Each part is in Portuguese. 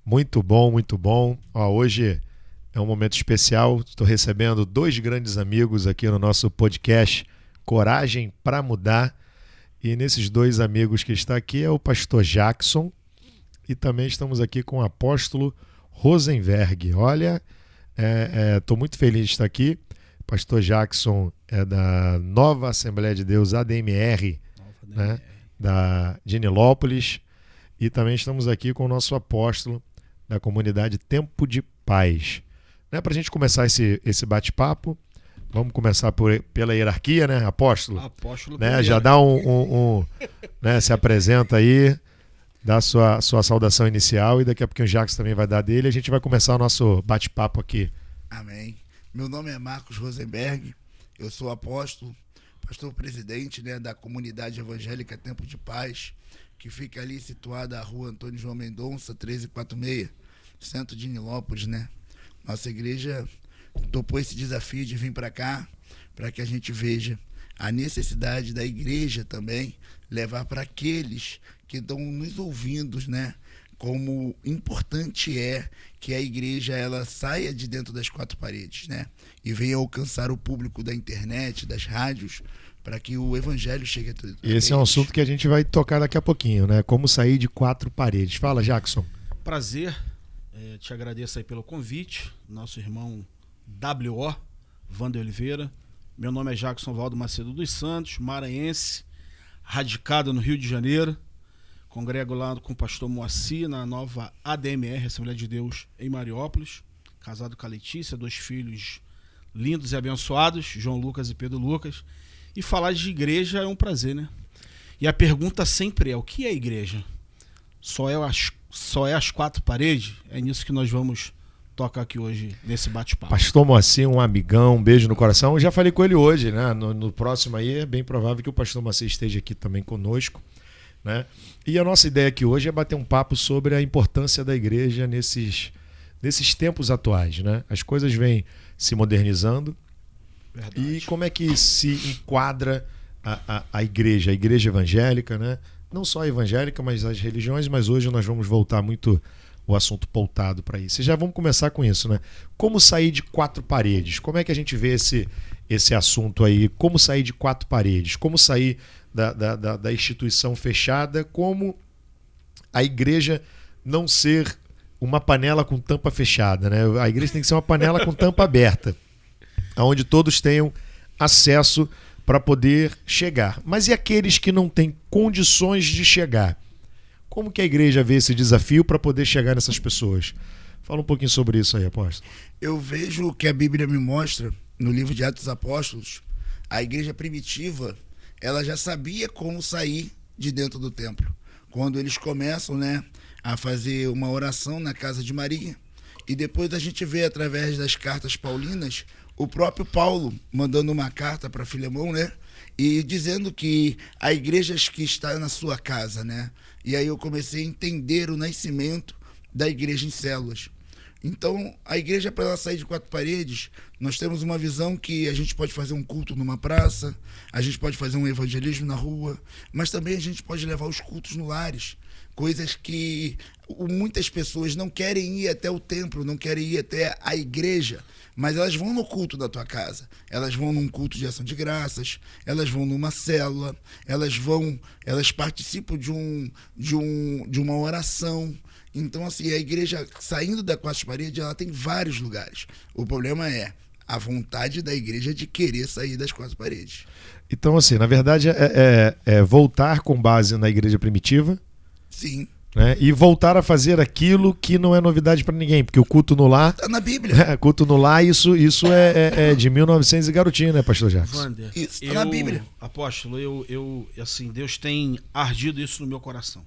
Muito bom, muito bom. Ó, hoje é um momento especial. Estou recebendo dois grandes amigos aqui no nosso podcast Coragem para Mudar. E nesses dois amigos que está aqui é o pastor Jackson e também estamos aqui com o apóstolo Rosenberg. Olha, estou muito feliz de estar aqui. Pastor Jackson é da Nova Assembleia de Deus, ADMR, né, de Nilópolis. E também estamos aqui com o nosso apóstolo da comunidade Tempo de Paz. Né, para a gente começar esse bate-papo, vamos começar pela hierarquia, né, apóstolo? Apóstolo, né, já dá né, se apresenta aí, dá a sua saudação inicial e daqui a pouquinho o Jackson também vai dar dele e a gente vai começar o nosso bate-papo aqui. Amém. Meu nome é Marcos Rosenberg, eu sou apóstolo, pastor-presidente, né, da comunidade evangélica Tempo de Paz, que fica ali situada a rua Antônio João Mendonça, 1346, centro de Nilópolis, né? Nossa igreja topou esse desafio de vir para cá, para que a gente veja a necessidade da igreja também levar para aqueles que estão nos ouvindo, né? Como importante é que a igreja ela saia de dentro das quatro paredes, né? E venha alcançar o público da internet, das rádios, para que o evangelho chegue a todos. Esse é um assunto que a gente vai tocar daqui a pouquinho, né? Como sair de quatro paredes. Fala, Jackson. Prazer, te agradeço aí pelo convite, nosso irmão W.O., Wander Oliveira. Meu nome é Jackson Valdo Macedo dos Santos, maranhense, radicado no Rio de Janeiro. Congrego lá com o pastor Moacir, na nova ADMR, Assembleia de Deus, em Mariópolis. Casado com a Letícia, 2 filhos lindos e abençoados, João Lucas e Pedro Lucas. E falar de igreja é um prazer, né? E a pergunta sempre é, o que é igreja? Só é as quatro paredes? É nisso que nós vamos tocar aqui hoje, nesse bate-papo. Pastor Moacir, um amigão, um beijo no coração. Eu já falei com ele hoje, né? No próximo aí é bem provável que o pastor Moacir esteja aqui também conosco, né? E a nossa ideia aqui hoje é bater um papo sobre a importância da igreja nesses tempos atuais, né? As coisas vêm se modernizando. Verdade. E como é que se enquadra a igreja evangélica, né? Não só a evangélica, mas as religiões, mas hoje nós vamos voltar muito o assunto pautado para isso. E já vamos começar com isso, né? Como sair de quatro paredes? Como é que a gente vê esse assunto aí? Como sair de quatro paredes? Como sair da instituição fechada? Como a igreja não ser uma panela com tampa fechada, né? A igreja tem que ser uma panela com tampa aberta, onde todos tenham acesso para poder chegar. Mas e aqueles que não têm condições de chegar? Como que a igreja vê esse desafio para poder chegar nessas pessoas? Fala um pouquinho sobre isso aí, apóstolo. Eu vejo que a Bíblia me mostra, no livro de Atos dos Apóstolos, a igreja primitiva, ela já sabia como sair de dentro do templo. Quando eles começam, né, a fazer uma oração na casa de Maria. E depois a gente vê, através das cartas paulinas, o próprio Paulo mandando uma carta para Filemão, né? E dizendo que a igreja que está na sua casa, né? E aí eu comecei a entender o nascimento da igreja em células. Então, a igreja, para ela sair de quatro paredes, nós temos uma visão que a gente pode fazer um culto numa praça, a gente pode fazer um evangelismo na rua, mas também a gente pode levar os cultos no lares. Coisas que muitas pessoas não querem ir até o templo, não querem ir até a igreja, mas elas vão no culto da tua casa, elas vão num culto de ação de graças, elas vão numa célula, elas participam de uma oração. Então, assim, a igreja, saindo da quatro paredes, ela tem vários lugares. O problema é a vontade da igreja de querer sair das quatro paredes. Então, assim, na verdade, é voltar com base na igreja primitiva. Sim. Né? E voltar a fazer aquilo que não é novidade para ninguém, porque o culto no lar... Está na Bíblia. Culto no lar, isso é de 1900 e garotinho, né, pastor Jackson? Wander, isso está na Bíblia. Apóstolo, assim, Deus tem ardido isso no meu coração.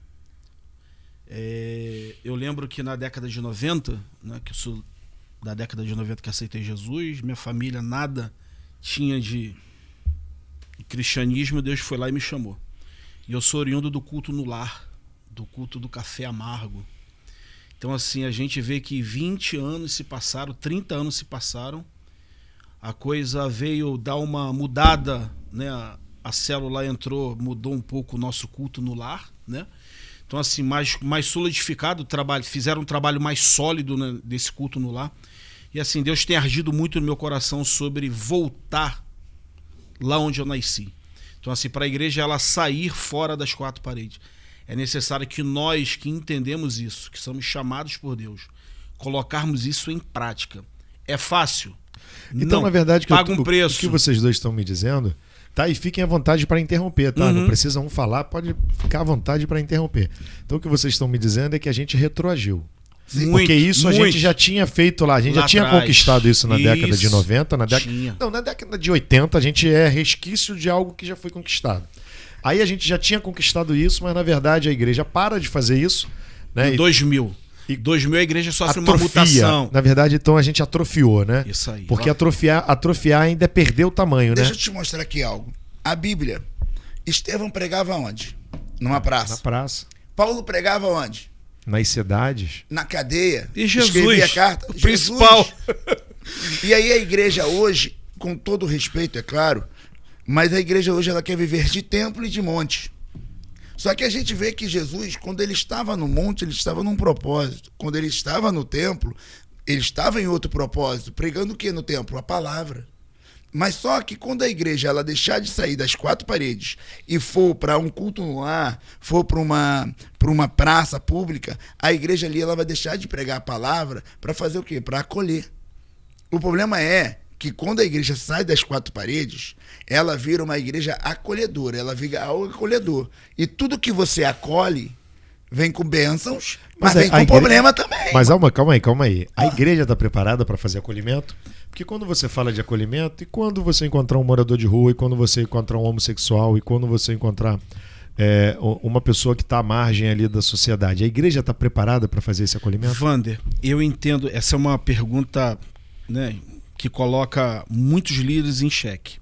Eu lembro que na década de 90, né, que eu sou da década de 90 que aceitei Jesus, minha família nada tinha de cristianismo, Deus foi lá e me chamou. E eu sou oriundo do culto no lar, do culto do café amargo. Então, assim, a gente vê que 20 anos se passaram, 30 anos se passaram, a coisa veio dar uma mudada, né? A célula mudou um pouco o nosso culto no lar, né? Então, assim, mais solidificado o trabalho, fizeram um trabalho mais sólido, né, desse culto no lar. E assim, Deus tem ardido muito no meu coração sobre voltar lá onde eu nasci. Então, assim, para a igreja ela sair fora das quatro paredes, é necessário que nós que entendemos isso, que somos chamados por Deus, colocarmos isso em prática. É fácil? Então, não, na verdade, paga um preço. o que vocês dois estão me dizendo, tá? E fiquem à vontade para interromper, tá? Não precisa um falar, pode ficar à vontade para interromper. Então, o que vocês estão me dizendo é que a gente retroagiu. Muito, porque isso a gente já tinha feito lá, a gente lá já tinha atrás. conquistado isso na década de Isso. 90, na Tinha. década de 80 a gente é resquício de algo que já foi conquistado. Aí a gente já tinha conquistado isso, mas na verdade a igreja para de fazer isso, né? Em 2000. Em 2000 a igreja sofre uma Atrofia. mutação. Na verdade, então a gente atrofiou, né? Isso aí. Porque atrofiar ainda é perder o tamanho, Deixa né? eu te mostrar aqui algo. A Bíblia, Estevão pregava onde? Numa praça. Na praça, Paulo pregava onde? nas cidades. Na cadeia. E Jesus, Escrevia carta. o principal. E aí a igreja hoje, com todo respeito, é claro, mas a igreja hoje ela quer viver de templo e de monte. Só que a gente vê que Jesus, quando ele estava no monte, ele estava num propósito. Quando ele estava no templo, ele estava em outro propósito. Pregando o que no templo? A palavra. Mas só que quando a igreja ela deixar de sair das quatro paredes e for para um culto no lar, for para uma praça pública, a igreja ali ela vai deixar de pregar a palavra para fazer o quê? Para acolher. O problema é que quando a igreja sai das quatro paredes, ela vira uma igreja acolhedora, ela vira algo acolhedor. E tudo que você acolhe vem com bênçãos, mas vem com problema também. Mas calma aí. A igreja está preparada para fazer acolhimento? Porque quando você fala de acolhimento, e quando você encontrar um morador de rua, e quando você encontrar um homossexual, e quando você encontrar uma pessoa que está à margem ali da sociedade, a igreja está preparada para fazer esse acolhimento? Vander, eu entendo, essa é uma pergunta, né, que coloca muitos líderes em xeque.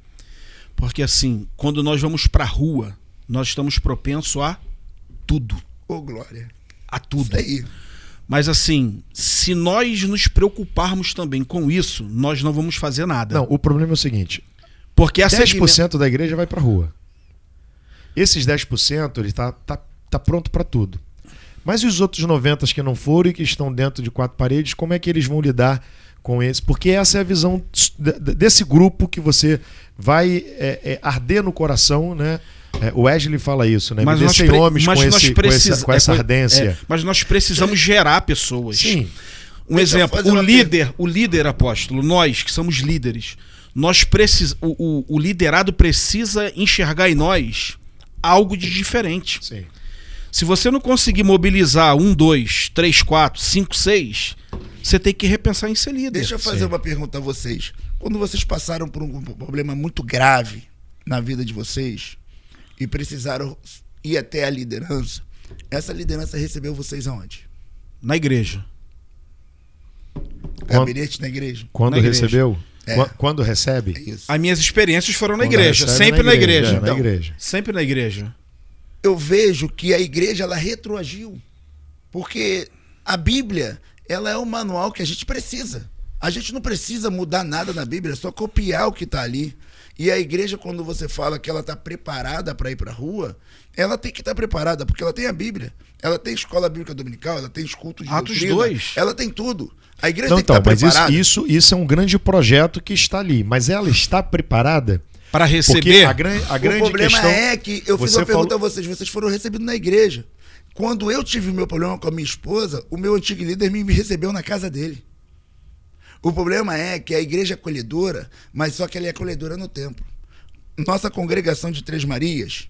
Porque assim, quando nós vamos para a rua, nós estamos propensos a tudo. Ô, glória. A tudo. Isso aí. Mas assim, se nós nos preocuparmos também com isso, nós não vamos fazer nada. Não, o problema é o seguinte, Porque a 10% da igreja vai para a rua. Esses 10% ele tá pronto para tudo. Mas e os outros 90% que não foram e que estão dentro de quatro paredes, como é que eles vão lidar com esse? Porque essa é a visão desse grupo que você vai arder no coração, né? O Wesley fala isso, né? Mas Me descem homens com essa ardência. Mas nós precisamos gerar pessoas. Sim. Um exemplo, o líder apóstolo, nós que somos líderes, o liderado precisa enxergar em nós algo de diferente. Sim. Se você não conseguir mobilizar 1, 2, 3, 4, 5, 6, você tem que repensar em ser líder. Deixa eu fazer uma pergunta a vocês. Quando vocês passaram por um problema muito grave na vida de vocês e precisaram ir até a liderança, essa liderança recebeu vocês aonde? Na igreja. Gabinete na igreja? Quando Na igreja. recebeu? É. Quando recebe? É isso. As minhas experiências foram na Quando igreja. recebe, Sempre na igreja. Na Então, igreja. Sempre na igreja. Eu vejo que a igreja ela retroagiu, porque a Bíblia ela é o manual que a gente precisa. A gente não precisa mudar nada na Bíblia, é só copiar o que está ali. E a igreja, quando você fala que ela está preparada para ir para a rua, ela tem que estar preparada, porque ela tem a Bíblia. Ela tem escola bíblica dominical, ela tem os cultos de Atos doutrina, 2. ela tem tudo. A igreja Não, tem que então, estar mas preparada. isso é um grande projeto que está ali. Mas ela está preparada? Para Porque receber. a grande O problema questão é que eu fiz você uma pergunta falou- a vocês foram recebidos na igreja. Quando eu tive o meu problema com a minha esposa, o meu antigo líder me recebeu na casa dele. O problema é que a igreja é acolhedora, mas só que ela é acolhedora no templo. Nossa congregação de Três Marias,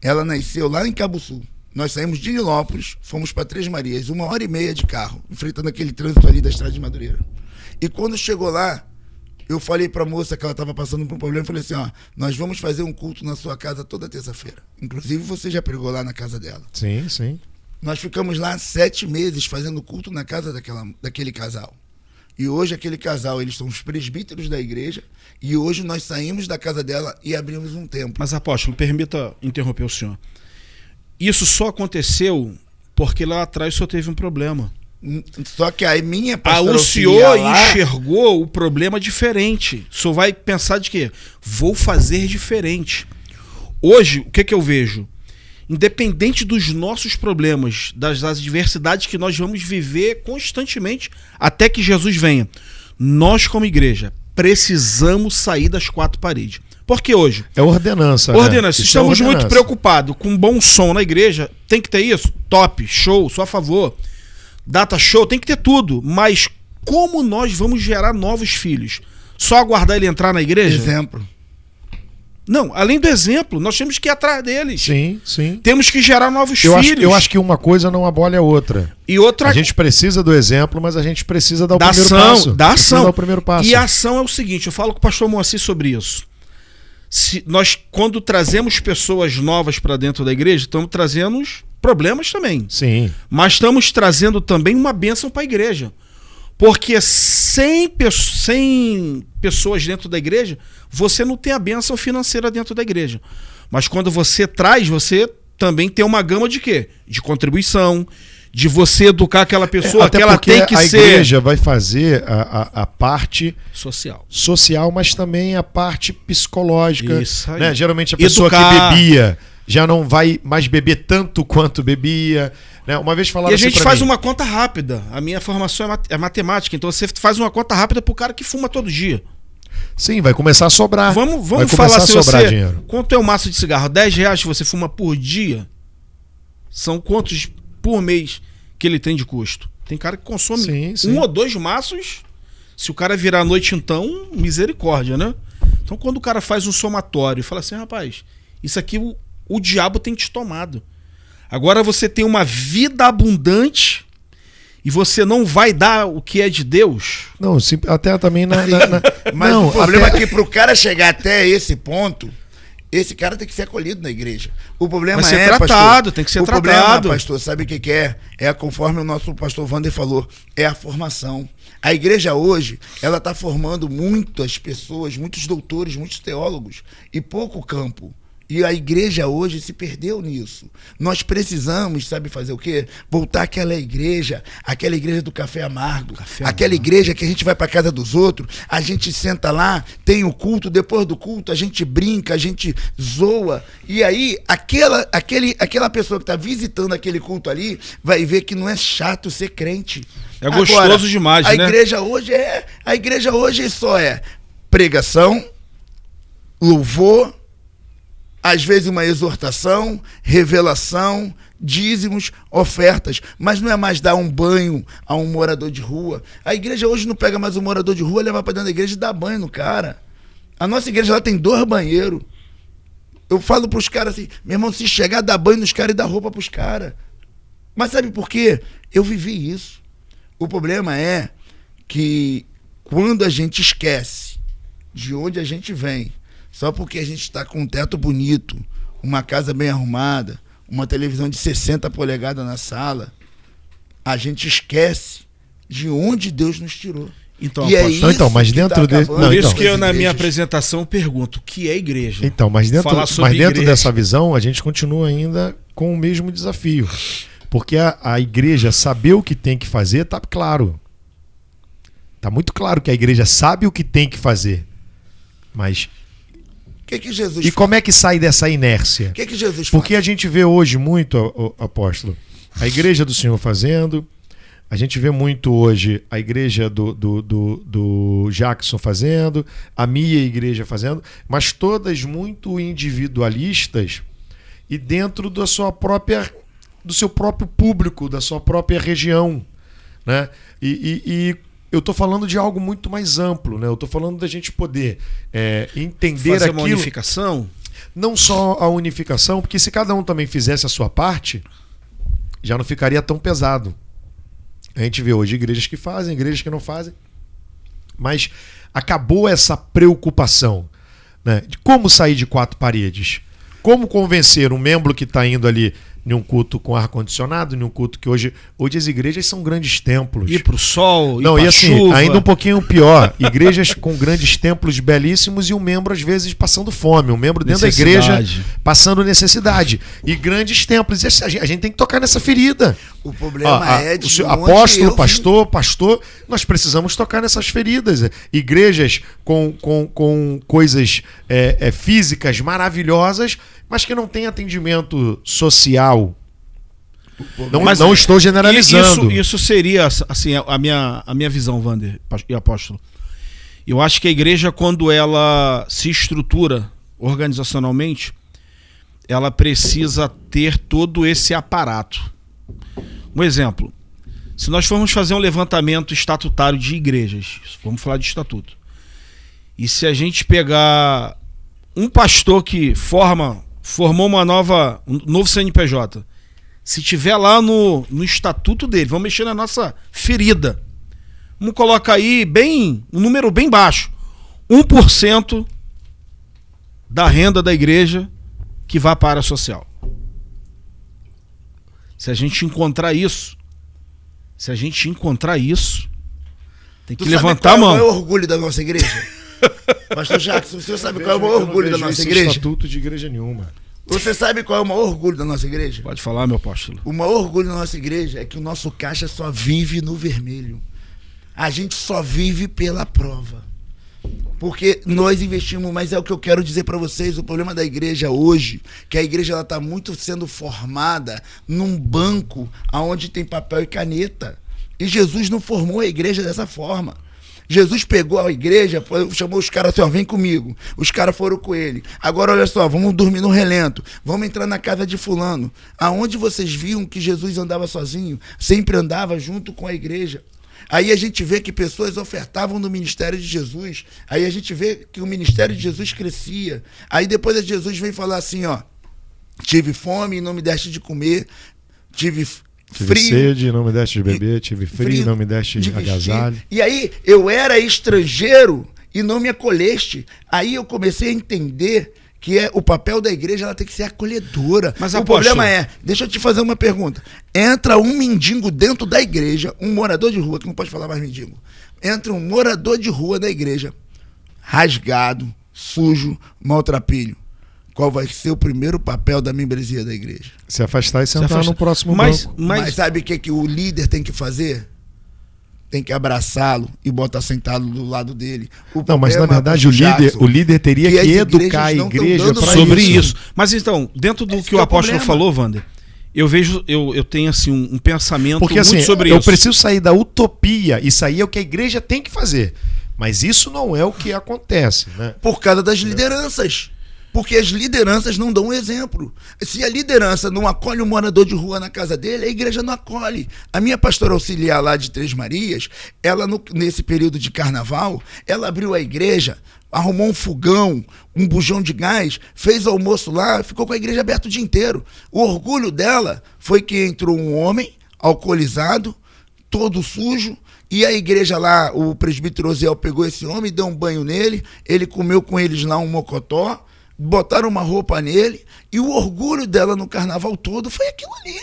ela nasceu lá em Cabuçu. Nós saímos de Nilópolis, fomos para Três Marias, 1h30 de carro, enfrentando aquele trânsito ali da estrada de Madureira. E quando chegou lá, eu falei para a moça que ela estava passando por um problema, eu falei assim, ó, nós vamos fazer um culto na sua casa toda terça-feira. Inclusive você já pregou lá na casa dela. Sim, sim. Nós ficamos lá 7 meses fazendo culto na casa daquele casal. E hoje aquele casal, eles são os presbíteros da igreja, e hoje nós saímos da casa dela e abrimos um templo. Mas, apóstolo, permita interromper o senhor. Isso só aconteceu porque lá atrás o senhor teve um problema. Só que a minha O pastora senhor auxiliar lá, enxergou o problema diferente. O senhor vai pensar de quê? Vou fazer diferente. Hoje, o que eu vejo? independente dos nossos problemas, das adversidades que nós vamos viver constantemente até que Jesus venha, nós como igreja precisamos sair das quatro paredes. Porque hoje... É ordenança, ordenança. Né? Estamos muito preocupados com um bom som na igreja. Tem que ter isso? Top, show, sou a favor. Data show, tem que ter tudo. Mas como nós vamos gerar novos filhos? Só aguardar ele entrar na igreja? Exemplo. Não, além do exemplo, nós temos que ir atrás deles. Sim, sim. Temos que gerar novos filhos. Eu acho que uma coisa não abole a outra. E outra... A gente precisa do exemplo, mas a gente precisa dar o primeiro passo. Da ação. Dar o primeiro passo. E a ação é o seguinte, eu falo com o pastor Moacir sobre isso. Nós, quando trazemos pessoas novas para dentro da igreja, estamos trazendo problemas também. Sim. Mas estamos trazendo também uma bênção para a igreja. Porque sem pessoas dentro da igreja, você não tem a bênção financeira dentro da igreja. Mas quando você traz, você também tem uma gama de quê? De contribuição, de você educar aquela pessoa, que ela tem que ser... A igreja vai fazer a parte social, mas também a parte psicológica. Isso aí. Né? Geralmente a pessoa que bebia já não vai mais beber tanto quanto bebia. Né? Uma vez falaram assim, e a gente faz uma conta rápida. A minha formação é matemática, então você faz uma conta rápida pro cara que fuma todo dia. Sim, vai começar a sobrar. Vamos falar assim, dinheiro. Quanto é o maço de cigarro? R$10 que você fuma por dia? São quantos por mês que ele tem de custo? Tem cara que consome um ou dois maços. Se o cara virar à noite, então, misericórdia, né? Então, quando o cara faz um somatório e fala assim, rapaz, isso aqui o diabo tem te tomado. Agora você tem uma vida abundante e você não vai dar o que é de Deus? Não, até também Mas não, o problema é que pro cara chegar até esse ponto, esse cara tem que ser acolhido na igreja. O problema tem que ser tratado. Problema, pastor, sabe o que é? É conforme o nosso pastor Wander falou, é a formação. A igreja hoje, ela está formando muitas pessoas, muitos doutores, muitos teólogos e pouco campo. E a igreja hoje se perdeu nisso. Nós precisamos, fazer o quê? Voltar aquela igreja do café amargo. Aquela igreja que a gente vai para casa dos outros, a gente senta lá, tem o culto, depois do culto a gente brinca, a gente zoa. E aí, aquela pessoa que está visitando aquele culto ali, vai ver que não é chato ser crente. É gostoso agora, demais, né? A igreja hoje só é pregação, louvor, às vezes uma exortação, revelação, dízimos, ofertas, mas não é mais dar um banho a um morador de rua. A igreja hoje não pega mais um morador de rua, leva para dentro da igreja e dá banho no cara. A nossa igreja lá tem 2 banheiros. Eu falo pros caras assim, meu irmão, se chegar, dá banho nos caras e dá roupa pros caras. Mas sabe por quê? Eu vivi isso. O problema é que quando a gente esquece de onde a gente vem, só porque a gente está com um teto bonito, uma casa bem arrumada, uma televisão de 60 polegadas na sala, a gente esquece de onde Deus nos tirou. Então, mas dentro Por isso que eu, na minha apresentação, pergunto o que é igreja. Então, mas dentro dessa visão, a gente continua ainda com o mesmo desafio. Porque a igreja saber o que tem que fazer, tá claro. Tá muito claro que a igreja sabe o que tem que fazer. Mas... que Jesus faz? Como é que sai dessa inércia? O que Jesus faz? Porque a gente vê hoje muito, apóstolo, a igreja do Senhor fazendo, a gente vê muito hoje a igreja do Jackson fazendo, a minha igreja fazendo, mas todas muito individualistas e dentro do seu próprio público, da sua própria região, né? E eu estou falando de algo muito mais amplo, né? Eu estou falando da gente poder entender fazer aquilo. Uma unificação? Não só a unificação, porque se cada um também fizesse a sua parte, já não ficaria tão pesado. A gente vê hoje igrejas que fazem, igrejas que não fazem, mas acabou essa preocupação, né? De como sair de 4 paredes, como convencer um membro que está indo ali em um culto com ar-condicionado, em um culto que hoje as igrejas são grandes templos. Ir pro sol, ir não, pra e assim, chuva. Ainda um pouquinho pior, igrejas com grandes templos belíssimos e um membro às vezes passando fome, um membro dentro da igreja passando necessidade. E grandes templos, a gente tem que tocar nessa ferida. O problema é de apóstolo, pastor, nós precisamos tocar nessas feridas. Igrejas com coisas físicas maravilhosas, mas que não tem atendimento social. Não estou generalizando. Isso seria assim, a minha visão, Wander e apóstolo. Eu acho que a igreja, quando ela se estrutura organizacionalmente, ela precisa ter todo esse aparato. Um exemplo, se nós formos fazer um levantamento estatutário de igrejas, vamos falar de estatuto, e se a gente pegar um pastor que formou um novo CNPJ, se tiver lá no estatuto dele, vamos mexer na nossa ferida, vamos colocar aí um número bem baixo, 1% da renda da igreja que vá para a área social. Se a gente encontrar isso, tem que levantar a mão. Qual é o orgulho da nossa igreja? Pastor Jackson, você sabe qual é o maior orgulho da nossa igreja? Estatuto de igreja nenhuma. Você sabe qual é o maior orgulho da nossa igreja? Pode falar, meu apóstolo. O maior orgulho da nossa igreja é que o nosso caixa só vive no vermelho. A gente só vive pela prova. Porque nós investimos, mas é o que eu quero dizer para vocês, o problema da igreja hoje, que a igreja ela tá muito sendo formada num banco onde tem papel e caneta. E Jesus não formou a igreja dessa forma. Jesus pegou a igreja, chamou os caras assim, ó, vem comigo. Os caras foram com ele. Agora olha só, vamos dormir no relento. Vamos entrar na casa de fulano. Aonde vocês viam que Jesus andava sozinho? Sempre andava junto com a igreja. Aí a gente vê que pessoas ofertavam no ministério de Jesus. Aí a gente vê que o ministério de Jesus crescia. Aí depois Jesus vem falar assim, ó, tive fome e não me deste de comer, tive frio, sede e não me deste de beber, tive frio e não me deste de agasalho. E aí eu era estrangeiro e não me acolheste. Aí eu comecei a entender que o papel da igreja, ela tem que ser acolhedora. Mas o problema deixa eu te fazer uma pergunta. Entra um mendigo dentro da igreja, um morador de rua, que não pode falar mais mendigo. Entra um morador de rua da igreja, rasgado, sujo, maltrapilho. Qual vai ser o primeiro papel da membresia da igreja? Se afastar e sentar no próximo banco. Mas sabe o que o líder tem que fazer? Tem que abraçá-lo e botar sentado do lado dele. Não, mas na verdade o líder teria que educar a igreja sobre isso. Mas então, dentro do que o apóstolo falou, Wander, eu tenho assim um pensamento muito sobre isso. Eu preciso sair da utopia, isso aí é o que a igreja tem que fazer. Mas isso não é o que acontece, né? Por causa das lideranças. Porque as lideranças não dão exemplo. Se a liderança não acolhe um morador de rua na casa dele, a igreja não acolhe. A minha pastora auxiliar lá de Três Marias, ela nesse período de carnaval, ela abriu a igreja, arrumou um fogão, um bujão de gás, fez almoço lá, ficou com a igreja aberta o dia inteiro. O orgulho dela foi que entrou um homem alcoolizado, todo sujo, e a igreja lá, o presbítero Osiel pegou esse homem, deu um banho nele, ele comeu com eles lá um mocotó, botaram uma roupa nele, e o orgulho dela no carnaval todo foi aquilo ali.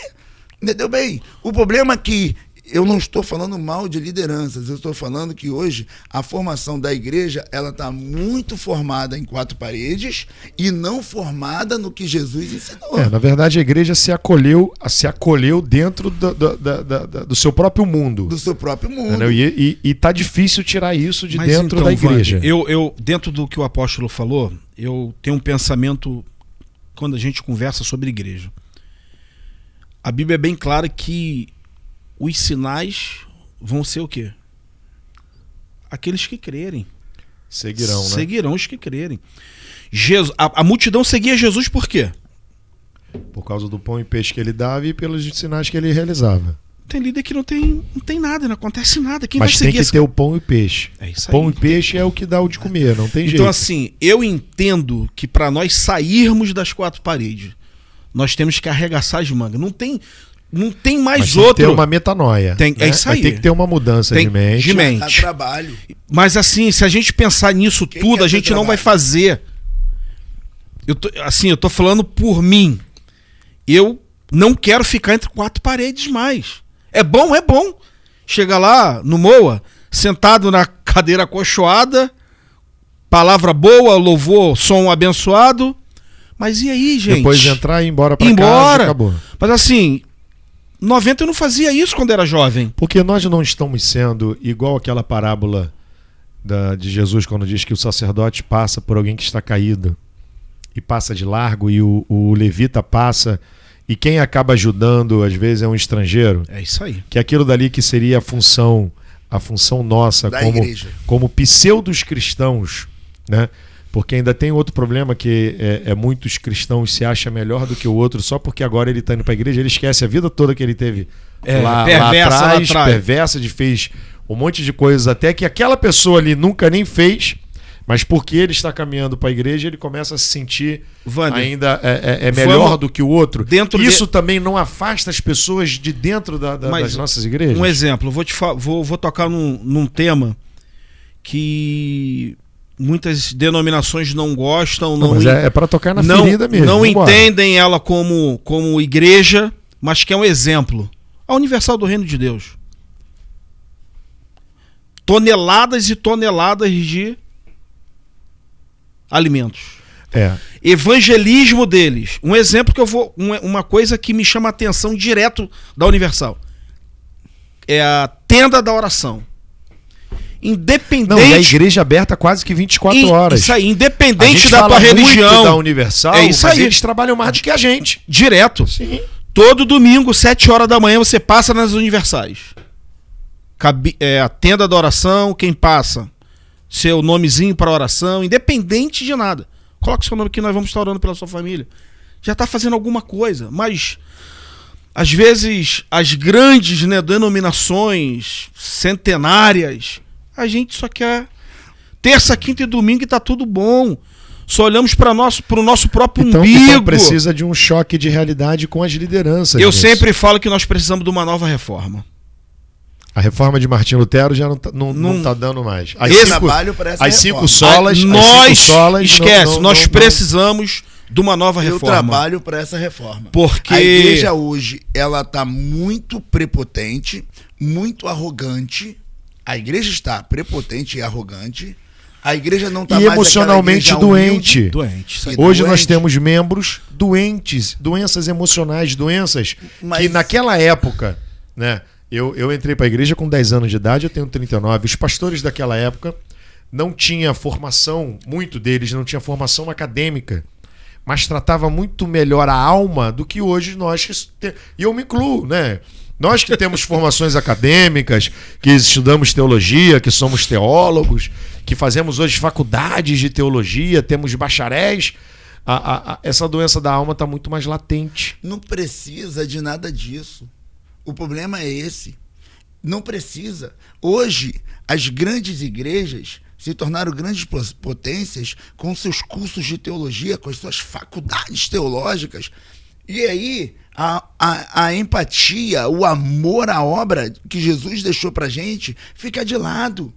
Entendeu bem? O problema é que eu não estou falando mal de lideranças, eu estou falando que hoje a formação da igreja, ela está muito formada em quatro paredes e não formada no que Jesus ensinou. Na verdade, a igreja se acolheu dentro do seu próprio mundo. Do seu próprio mundo. E tá difícil tirar isso de dentro da igreja. Wander, eu, dentro do que o apóstolo falou, eu tenho um pensamento quando a gente conversa sobre igreja. A Bíblia é bem clara que os sinais vão ser o quê? Aqueles que crerem. Seguirão, né? Seguirão os que crerem. A multidão seguia Jesus por quê? Por causa do pão e peixe que ele dava e pelos sinais que ele realizava. Tem líder que não tem nada, não acontece nada. Quem Mas vai tem seguir que ter o pão e peixe. É isso aí. Pão e peixe é o que dá o de comer, não tem jeito. Então assim, eu entendo que para nós sairmos das quatro paredes, nós temos que arregaçar as mangas. Não tem mais mas outro. Tem que ter uma metanoia. É isso aí. Tem que ter uma mudança de mente. Dá trabalho. Mas assim, se a gente pensar nisso tudo, a gente não vai fazer. Eu tô falando por mim. Eu não quero ficar entre quatro paredes mais. É bom. Chega lá no MOA, sentado na cadeira acolchoada, palavra boa, louvor, som abençoado. Mas e aí, gente? Depois de entrar e ir embora pra casa, acabou. Mas assim, 90 eu não fazia isso quando era jovem. Porque nós não estamos sendo igual aquela parábola de Jesus quando diz que o sacerdote passa por alguém que está caído e passa de largo, e o levita passa, e quem acaba ajudando às vezes é um estrangeiro. É isso aí. Que aquilo dali que seria a função nossa da igreja, como pseudos cristãos, né? Porque ainda tem outro problema, que muitos cristãos se acham melhor do que o outro só porque agora ele está indo para a igreja, ele esquece a vida toda que ele teve lá atrás, perversa, fez um monte de coisas até que aquela pessoa ali nunca nem fez, mas porque ele está caminhando para a igreja, ele começa a se sentir Wander, ainda melhor do que o outro. Isso também não afasta as pessoas de dentro das nossas igrejas? Um exemplo, vou tocar num tema que muitas denominações não gostam. Mas é para tocar na ferida mesmo. Não entendem ela como igreja, mas que é um exemplo. A Universal do Reino de Deus. Toneladas e toneladas de alimentos. Evangelismo deles. Um exemplo que uma coisa que me chama a atenção direto da Universal. É a tenda da oração. Independente. Não, e a igreja aberta quase que 24 horas. Isso aí, independente da tua religião. Muito da Universal, é isso aí. Eles trabalham mais do que a gente. Direto. Sim. Todo domingo, 7 horas da manhã, você passa nas Universais. A tenda da oração, quem passa? Seu nomezinho para oração, independente de nada. Coloca o seu nome aqui, nós vamos estar orando pela sua família. Já está fazendo alguma coisa, mas às vezes as grandes, né, denominações centenárias, a gente só quer terça, quinta e domingo e tá tudo bom. Só olhamos para o nosso próprio umbigo. Então precisa de um choque de realidade com as lideranças. Eu sempre falo que nós precisamos de uma nova reforma. A reforma de Martinho Lutero já não tá dando mais. As cinco solas. Nós precisamos de uma nova reforma. Eu trabalho para essa reforma. Porque a igreja hoje, ela tá muito prepotente, muito arrogante. A igreja está prepotente e arrogante. A igreja não está mais emocionalmente doente. Hoje doente. Nós temos membros doentes, doenças emocionais, doenças que naquela época, né? Eu entrei para a igreja com 10 anos de idade, eu tenho 39. Os pastores daquela época não tinham formação, muito deles não tinha formação acadêmica, mas tratava muito melhor a alma do que hoje nós. E eu me incluo, né? Nós que temos formações acadêmicas, que estudamos teologia, que somos teólogos, que fazemos hoje faculdades de teologia, temos bacharéis, essa doença da alma está muito mais latente. Não precisa de nada disso. O problema é esse. Não precisa. Hoje, as grandes igrejas se tornaram grandes potências com seus cursos de teologia, com as suas faculdades teológicas. E aí, a empatia, o amor à obra que Jesus deixou pra gente fica de lado.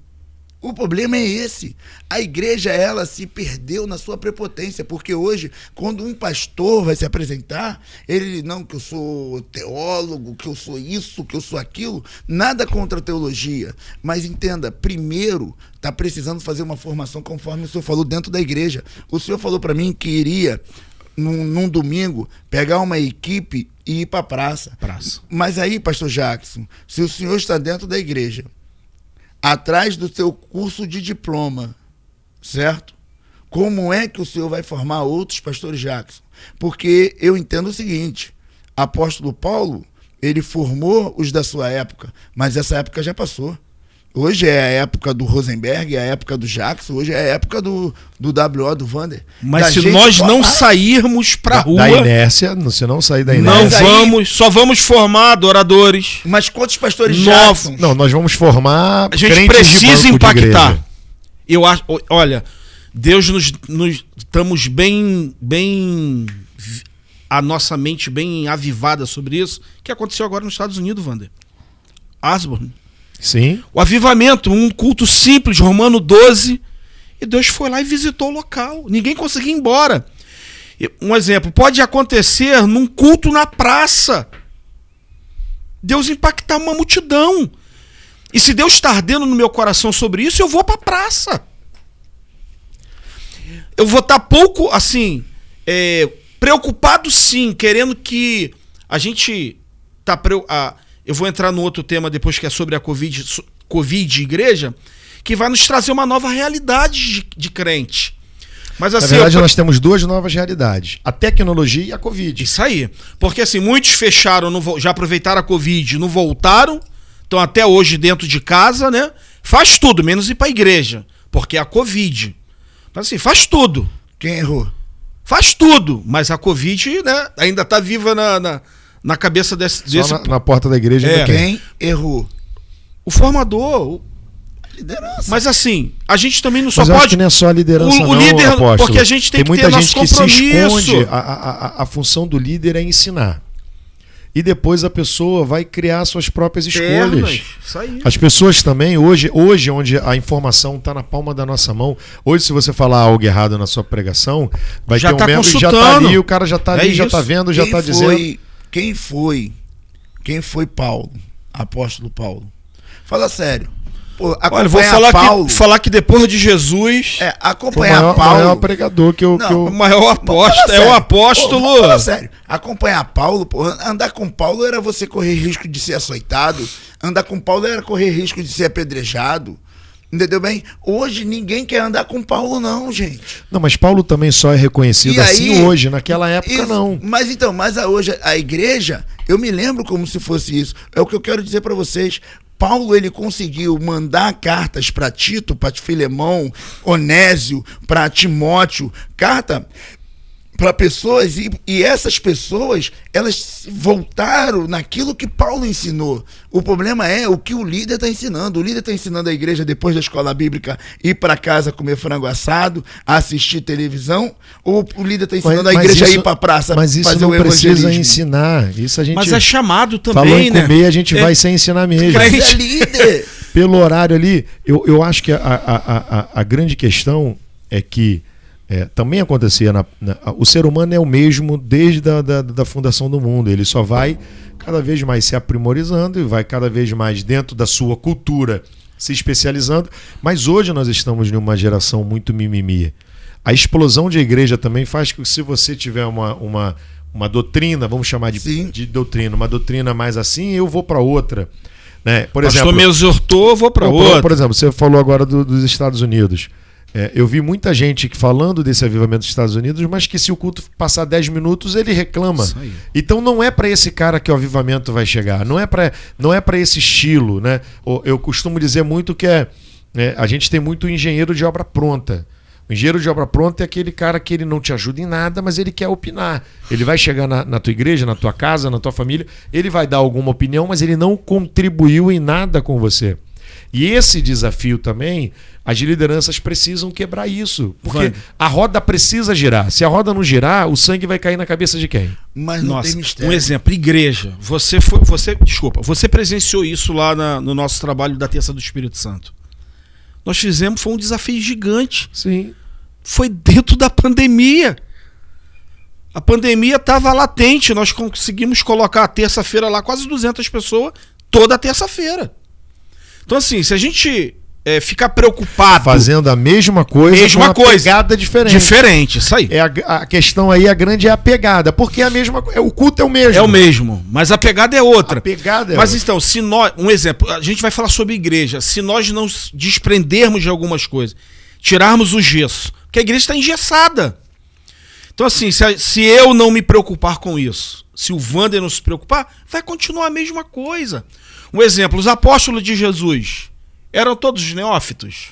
O problema é esse. A igreja, ela se perdeu na sua prepotência, porque hoje, quando um pastor vai se apresentar, ele, não, que eu sou teólogo, que eu sou isso, que eu sou aquilo, nada contra a teologia. Mas entenda, primeiro, está precisando fazer uma formação conforme o senhor falou dentro da igreja. O senhor falou para mim que iria, num domingo, pegar uma equipe e ir para a praça. Mas aí, pastor Jackson, se o senhor está dentro da igreja, atrás do seu curso de diploma, certo? Como é que o senhor vai formar outros pastores Jackson? Porque eu entendo o seguinte, apóstolo Paulo, ele formou os da sua época, mas essa época já passou. Hoje é a época do Rosenberg, é a época do Jackson, hoje é a época do WO, do Wander. Mas se nós não sairmos pra rua... Da inércia, se não sair da inércia... Só vamos formar adoradores. Mas quantos pastores Jackson? Não, nós vamos formar... A gente precisa impactar. Eu acho, olha, Deus estamos bem... A nossa mente bem avivada sobre isso, que aconteceu agora nos Estados Unidos, Wander. Asborn. Sim. O avivamento, um culto simples, Romano 12, e Deus foi lá e visitou o local. Ninguém conseguia ir embora. Um exemplo, pode acontecer num culto na praça. Deus impactar uma multidão. E se Deus está ardendo no meu coração sobre isso, eu vou para a praça. Eu vou estar pouco, assim, preocupado sim, querendo que a gente eu vou entrar no outro tema depois, que é sobre a Covid e igreja, que vai nos trazer uma nova realidade de crente. Mas, assim, na verdade, nós temos duas novas realidades: a tecnologia e a Covid. Isso aí. Porque assim, muitos fecharam, já aproveitaram a Covid, não voltaram, estão até hoje dentro de casa, né? Faz tudo, menos ir para a igreja, porque é a Covid. Mas assim, faz tudo. Quem errou? Faz tudo, mas a Covid, né, ainda está viva na cabeça desse... Na porta da igreja. Quem errou? O formador... Liderança. Mas assim, a gente também não só Mas eu pode... acho que não é só a liderança, o líder, apóstolo. porque a gente tem que ter nosso compromisso. Tem muita gente que se esconde. A função do líder é ensinar. E depois a pessoa vai criar suas próprias escolhas. Isso aí. As pessoas também, hoje onde a informação está na palma da nossa mão, hoje se você falar algo errado na sua pregação, vai já ter um tá membro que já está ali, o cara já está ali, já está vendo, já está dizendo. Quem foi Paulo? Apóstolo Paulo? Fala sério. Pô, olha, vou falar que depois de Jesus... acompanhar Paulo... O maior pregador que eu... O maior apóstolo, é o apóstolo... Fala sério, acompanhar Paulo, pô, andar com Paulo era você correr risco de ser açoitado, andar com Paulo era correr risco de ser apedrejado, entendeu bem? Hoje ninguém quer andar com Paulo não, gente. Não, mas Paulo também só é reconhecido assim hoje, naquela época não. Mas hoje a igreja, eu me lembro como se fosse isso, é o que eu quero dizer para vocês. Paulo, ele conseguiu mandar cartas para Tito, para Filemão, Onésio, para Timóteo, carta para pessoas, e essas pessoas, elas voltaram naquilo que Paulo ensinou. O problema é o que o líder está ensinando. O líder está ensinando a igreja, depois da escola bíblica, ir para casa comer frango assado, assistir televisão, ou o líder está ensinando a igreja a ir para a praça fazer o evangelismo. Mas isso não precisa ensinar. Isso a gente mas é chamado também, falou em né? comer, a gente vai sem ensinar mesmo. Mas é líder. Pelo horário ali, eu acho que a grande questão é que também acontecia, o ser humano é o mesmo desde da fundação do mundo, ele só vai cada vez mais se aprimorizando e vai cada vez mais dentro da sua cultura se especializando, mas hoje nós estamos numa geração muito mimimi. A explosão de igreja também faz que, se você tiver uma doutrina, vamos chamar de doutrina, uma doutrina mais assim, eu vou para outra. Né? Por exemplo, pastor me exortou, eu vou para outra. Por exemplo, você falou agora dos Estados Unidos. Eu vi muita gente falando desse avivamento dos Estados Unidos, mas que se o culto passar 10 minutos, ele reclama. Então não é para esse cara que o avivamento vai chegar, não é para esse estilo. Né? Eu costumo dizer muito que a gente tem muito engenheiro de obra pronta. O engenheiro de obra pronta é aquele cara que ele não te ajuda em nada, mas ele quer opinar. Ele vai chegar na tua igreja, na tua casa, na tua família, ele vai dar alguma opinião, mas ele não contribuiu em nada com você. E esse desafio também, as lideranças precisam quebrar isso. Porque a roda precisa girar. Se a roda não girar, o sangue vai cair na cabeça de quem? Mas não tem mistério. Um exemplo, igreja. Você presenciou isso lá no nosso trabalho da Terça do Espírito Santo. Nós fizemos, foi um desafio gigante. Sim. Foi dentro da pandemia. A pandemia estava latente. Nós conseguimos colocar a terça-feira lá quase 200 pessoas toda terça-feira. Então, assim, se a gente ficar preocupado... Fazendo a mesma coisa com uma pegada diferente. Diferente, isso aí. A questão aí, a grande é a pegada. Porque é a mesma coisa. O culto é o mesmo. É o mesmo, mas a pegada é outra. A pegada é mas outra. Então, se nós... Um exemplo, a gente vai falar sobre igreja. Se nós não desprendermos de algumas coisas, tirarmos o gesso, porque a igreja está engessada. Então, assim, se eu não me preocupar com isso, se o Wander não se preocupar, vai continuar a mesma coisa. Um exemplo, os apóstolos de Jesus eram todos neófitos.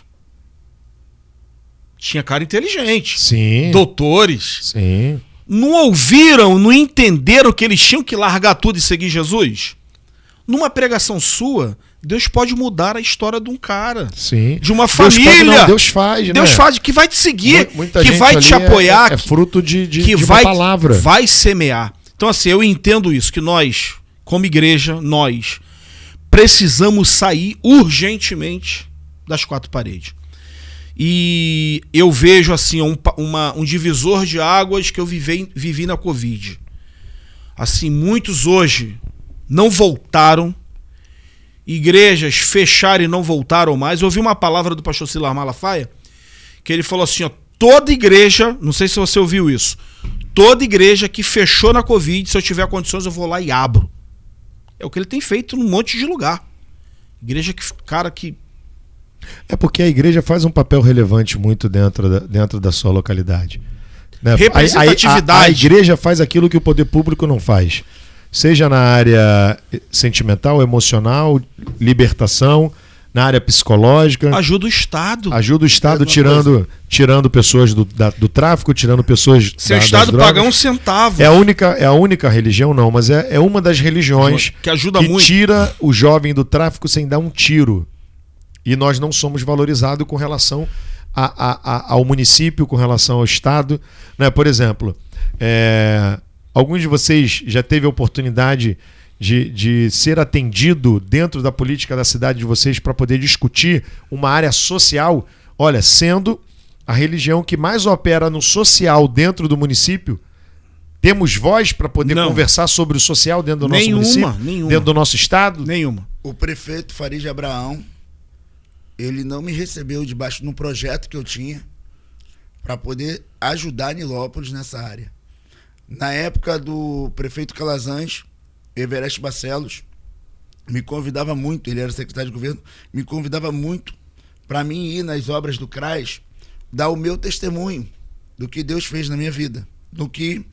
Tinha cara inteligente. Sim. Doutores. Sim. Não ouviram, não entenderam que eles tinham que largar tudo e seguir Jesus? Numa pregação sua, Deus pode mudar a história de um cara. Sim. De uma Deus família. Deus faz, né? Deus faz, que vai te seguir, Muita que gente vai te apoiar. É fruto de uma palavra. Vai semear. Então, assim, eu entendo isso, que nós, como igreja, nós precisamos sair urgentemente das quatro paredes. E eu vejo assim um divisor de águas que eu vivi na Covid. Assim, muitos hoje não voltaram, igrejas fecharam e não voltaram mais. Eu ouvi uma palavra do pastor Silar Malafaia, que ele falou assim, ó, toda igreja, não sei se você ouviu isso, toda igreja que fechou na Covid, se eu tiver condições eu vou lá e abro. É o que ele tem feito num monte de lugar. Igreja que, cara, que... É porque a igreja faz um papel relevante muito dentro da sua localidade. Né? Representatividade. A igreja faz aquilo que o poder público não faz. Seja na área sentimental, emocional, libertação, na área psicológica. Ajuda o Estado. Ajuda o Estado tirando pessoas do tráfico, tirando pessoas Se o Estado pagar um centavo. É a única religião, não, mas é uma das religiões que ajuda muito. Tira o jovem do tráfico sem dar um tiro. E nós não somos valorizados com relação ao município, com relação ao Estado. Né? Por exemplo, alguns de vocês já teve a oportunidade de ser atendido dentro da política da cidade de vocês para poder discutir uma área social, olha, sendo a religião que mais opera no social dentro do município, temos voz para poder conversar sobre o social dentro do nosso município, dentro do nosso estado? Nenhuma. O prefeito Farid Abraão, ele não me recebeu debaixo de um projeto que eu tinha para poder ajudar Nilópolis nessa área. Na época do prefeito Calazans, Everest Barcelos me convidava muito, ele era secretário de governo, me convidava muito para mim ir nas obras do CRAS, dar o meu testemunho do que Deus fez na minha vida, do que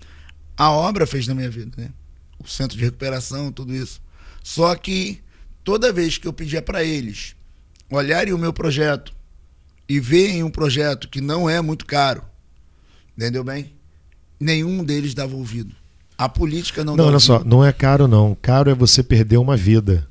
a obra fez na minha vida, né? O centro de recuperação, tudo isso. Só que toda vez que eu pedia para eles olharem o meu projeto e verem um projeto que não é muito caro, entendeu bem? Nenhum deles dava ouvido. A política não dá ouvido. Olha só, não é caro não. Caro é você perder uma vida.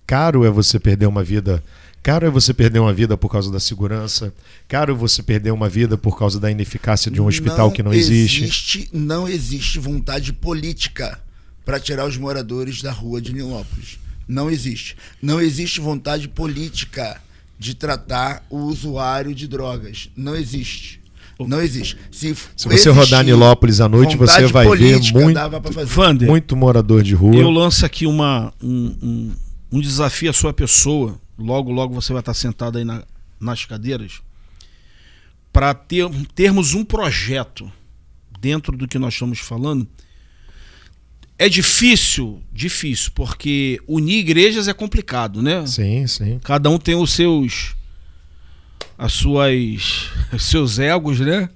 Caro é você perder uma vida. Caro é você perder uma vida por causa da segurança. Caro é você perder uma vida por causa da ineficácia de um hospital que não existe. Não existe vontade política para tirar os moradores da rua de Nilópolis. Não existe. Não existe vontade política de tratar o usuário de drogas. Não existe. Não existe. Se você rodar Nilópolis à noite, você vai ver muito morador de rua. Eu lanço aqui um desafio à sua pessoa. Logo, logo você vai estar sentado aí nas cadeiras. Para termos um projeto dentro do que nós estamos falando. É difícil, porque unir igrejas é complicado, né? Sim, sim. Cada um tem os seus egos, né?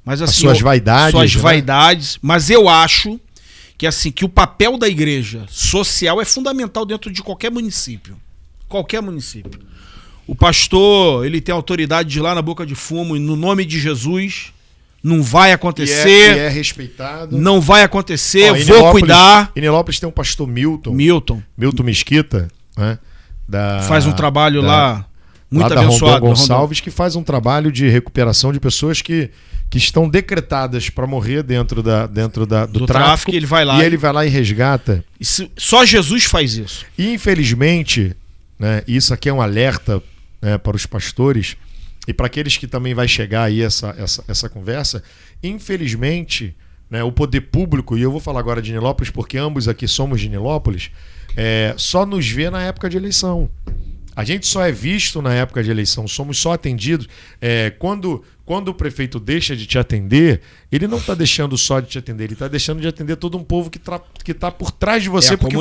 Mas assim, as suas vaidades. Suas vaidades. Mas eu acho que assim, que o papel da igreja social é fundamental dentro de qualquer município. Qualquer município. O pastor, ele tem autoridade de ir lá na boca de fumo e no nome de Jesus não vai acontecer. E é respeitado. Não vai acontecer, vou cuidar. Em Nilópolis tem um pastor Milton Mesquita, né? Faz um trabalho lá muito lá abençoado. Da Gonçalves, que faz um trabalho de recuperação de pessoas que estão decretadas para morrer dentro do tráfico. Ele vai lá. E ele vai lá e resgata. Só Jesus faz isso. E infelizmente, né, isso aqui é um alerta, né, para os pastores e para aqueles que também vai chegar aí essa conversa. Infelizmente, né, o poder público, e eu vou falar agora de Nilópolis porque ambos aqui somos de Nilópolis, só nos vê na época de eleição. A gente só é visto na época de eleição, somos só atendidos. Quando o prefeito deixa de te atender, ele não está deixando só de te atender, ele está deixando de atender todo um povo que está por trás de você, porque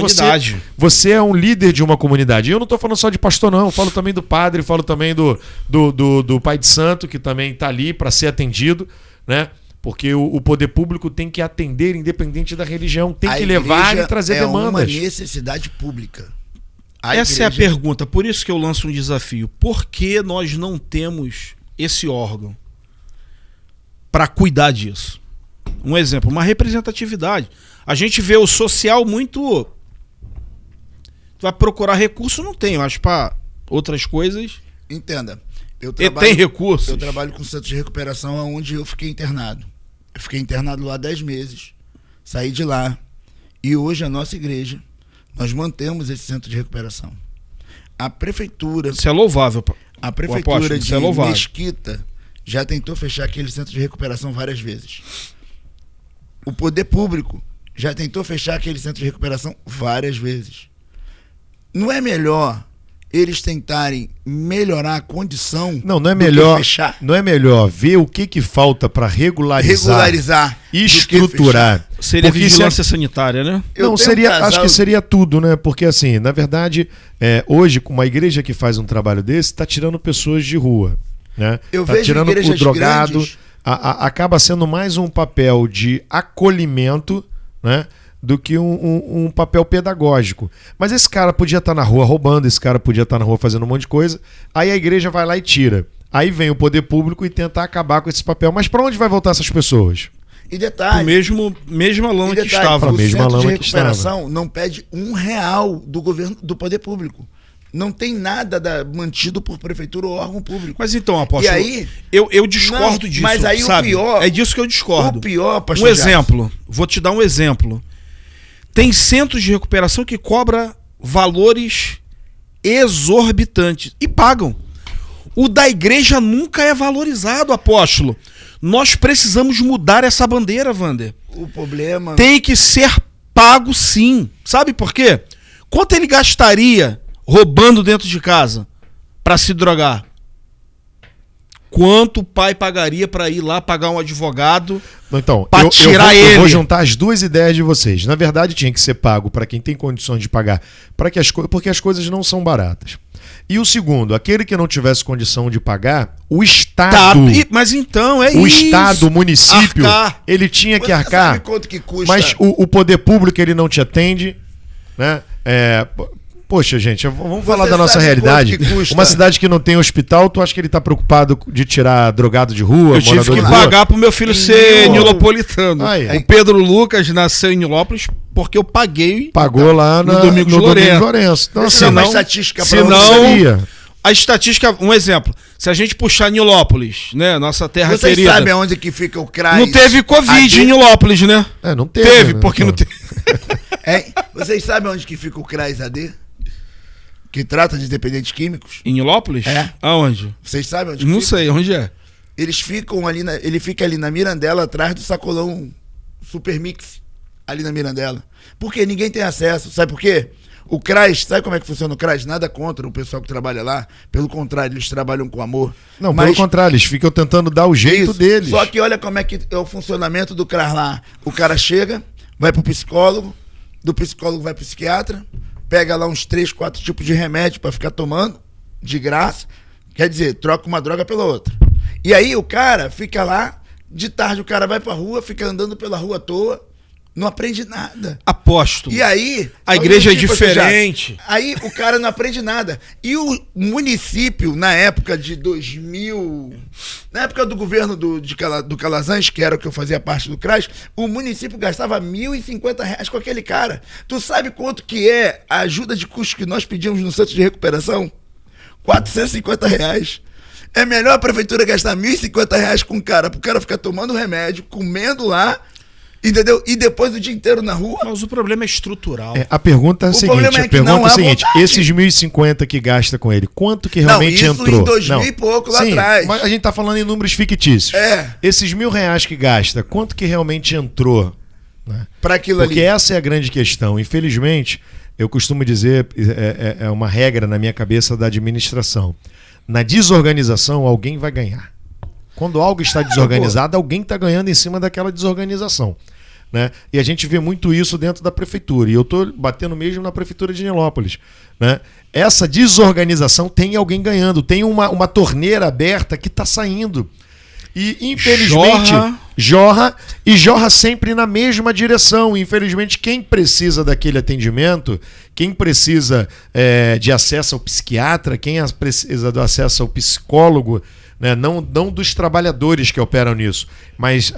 você é um líder de uma comunidade. E eu não estou falando só de pastor, não, eu falo também do padre, falo também do pai de santo, que também está ali para ser atendido, né? Porque o poder público tem que atender, independente da religião, tem que levar e trazer demandas. É uma necessidade pública. Essa é a pergunta, por isso que eu lanço um desafio. Por que nós não temos esse órgão para cuidar disso? Um exemplo, uma representatividade. A gente vê o social muito... Vai procurar recurso, não tem, mas para outras coisas... Entenda. Tem recursos. Eu trabalho com centro de recuperação onde eu fiquei internado. Eu fiquei internado lá 10 meses. Saí de lá. E hoje a nossa igreja... Nós mantemos esse centro de recuperação. A prefeitura... Isso é louvável. A prefeitura de Mesquita já tentou fechar aquele centro de recuperação várias vezes. O poder público já tentou fechar aquele centro de recuperação várias vezes. Não é melhor eles tentarem melhorar a condição. Não é do que melhor. fechar. Não é melhor ver o que falta para regularizar e e estruturar. Seria Porque vigilância sanitária, né? Não, acho que seria tudo, né? Porque assim, na verdade, hoje, com uma igreja que faz um trabalho desse, está tirando pessoas de rua, né? Eu tá vejo tirando o igrejas drogado. grandes. Acaba sendo mais um papel de acolhimento, né? Do que um papel pedagógico. Mas esse cara podia estar na rua roubando, esse cara podia estar na rua fazendo um monte de coisa, aí a igreja vai lá e tira. Aí vem o poder público e tenta acabar com esse papel. Mas para onde vai voltar essas pessoas? E detalhe, O mesma lama que estava. o mesma centro de lama que estava. recuperação não pede R$1 do governo, do poder público. Não tem nada mantido por prefeitura ou órgão público. Mas então, apóstolo, E aí, eu discordo disso, mas aí sabe? o pior... É disso que eu discordo. O pior, pastor Um exemplo, vou te dar um exemplo. Tem centros de recuperação que cobram valores exorbitantes e pagam. O da igreja nunca é valorizado, apóstolo. Nós precisamos mudar essa bandeira, Wander. O problema... Tem que ser pago sim. Sabe por quê? Quanto ele gastaria roubando dentro de casa para se drogar? Quanto o pai pagaria para ir lá pagar um advogado Então, para tirar ele? Eu vou juntar as duas ideias de vocês. Na verdade, tinha que ser pago para quem tem condições de pagar, porque as coisas não são baratas. E o segundo, aquele que não tivesse condição de pagar, o Estado... Mas então, é o isso. Estado, o município, Arcar. ele tinha que Você arcar. sabe quanto que custa? Mas o poder público, ele não te atende, né? Poxa, gente, vamos falar da nossa sabe realidade. quanto que custa? Uma cidade que não tem hospital, tu acha que ele tá preocupado de tirar drogado de rua, Eu tive morador que de rua? pagar pro meu filho ser nilopolitano. Aí. O Pedro Lucas nasceu em Nilópolis porque eu paguei. Pagou lá no Domingos Lourenço. Então, Deixa eu dar uma estatística pra seria. A estatística, um exemplo. Se a gente puxar Nilópolis, né? Nossa terra Vocês querida. sabem aonde que fica o CRAS? Não teve Covid em Nilópolis, né? Não teve. Teve, né? porque não teve. Vocês sabem onde que fica o CRAS AD? Que trata de dependentes químicos? Em Nilópolis? É. Aonde? Vocês sabem onde Não que fica? sei, onde é? Eles ficam ali, ele fica ali na Mirandela, atrás do sacolão Supermix, ali na Mirandela. Porque ninguém tem acesso. Sabe por quê? O CRAS, sabe como é que funciona o CRAS? Nada contra o pessoal que trabalha lá. Pelo contrário, eles trabalham com amor. Não, pelo contrário, eles ficam tentando dar o jeito deles. Só que olha como é que é o funcionamento do CRAS lá. O cara chega, vai pro psicólogo, do psicólogo vai pro psiquiatra, pega lá uns 3, 4 tipos de remédio pra ficar tomando, de graça. Quer dizer, troca uma droga pela outra. E aí o cara fica lá, de tarde o cara vai pra rua, fica andando pela rua à toa, não aprende nada. Apóstolo. E aí... A igreja é diferente. Aí o cara não aprende nada. E o município, na época de 2000... Na época do governo do Calazans, que era o que eu fazia parte do CRAS, o município gastava R$1.050 com aquele cara. Tu sabe quanto que é a ajuda de custo que nós pedimos no centro de recuperação? R$450. É melhor a prefeitura gastar R$1.050 com o cara, pro cara ficar tomando remédio, comendo lá... Entendeu? E depois o dia inteiro na rua. Mas o problema é estrutural. A pergunta é a seguinte, vontade. esses 1.050 que gasta com ele, quanto que realmente não, isso entrou? Em 2000 e pouco lá atrás. Mas a gente tá falando em números fictícios. Esses R$1.000 que gasta, quanto que realmente entrou? Né? Para aquilo Porque ali. essa é a grande questão. Infelizmente, eu costumo dizer, é uma regra na minha cabeça da administração. Na desorganização, alguém vai ganhar. Quando algo está desorganizado, alguém está ganhando em cima daquela desorganização. Né? E a gente vê muito isso dentro da prefeitura. E eu estou batendo mesmo na prefeitura de Nilópolis. Né? Essa desorganização tem alguém ganhando. Tem uma torneira aberta que está saindo. E, infelizmente, jorra sempre na mesma direção. Infelizmente, quem precisa daquele atendimento, quem precisa de acesso ao psiquiatra, quem precisa do acesso ao psicólogo, né? Não dos trabalhadores que operam nisso, mas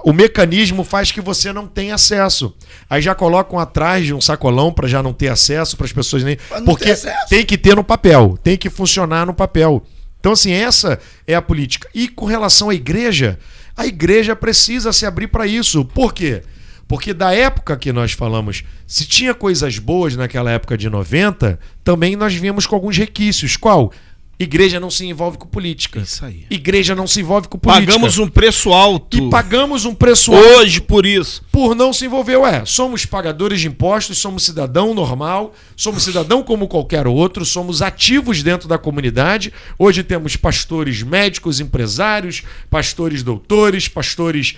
o mecanismo faz que você não tenha acesso. Aí já colocam atrás de um sacolão para já não ter acesso, para as pessoas nem... Porque tem que ter no papel, tem que funcionar no papel. Então, assim, essa é a política. E com relação à igreja, a igreja precisa se abrir para isso. Por quê? Porque da época que nós falamos, se tinha coisas boas naquela época de 90, também nós viemos com alguns requisitos. Qual? Igreja não se envolve com política. Isso aí. Igreja não se envolve com política. Pagamos um preço alto. E pagamos um preço alto hoje por isso. por não se envolver. Somos pagadores de impostos, somos cidadão normal, somos cidadão como qualquer outro, somos ativos dentro da comunidade. Hoje temos pastores médicos, empresários, pastores doutores, pastores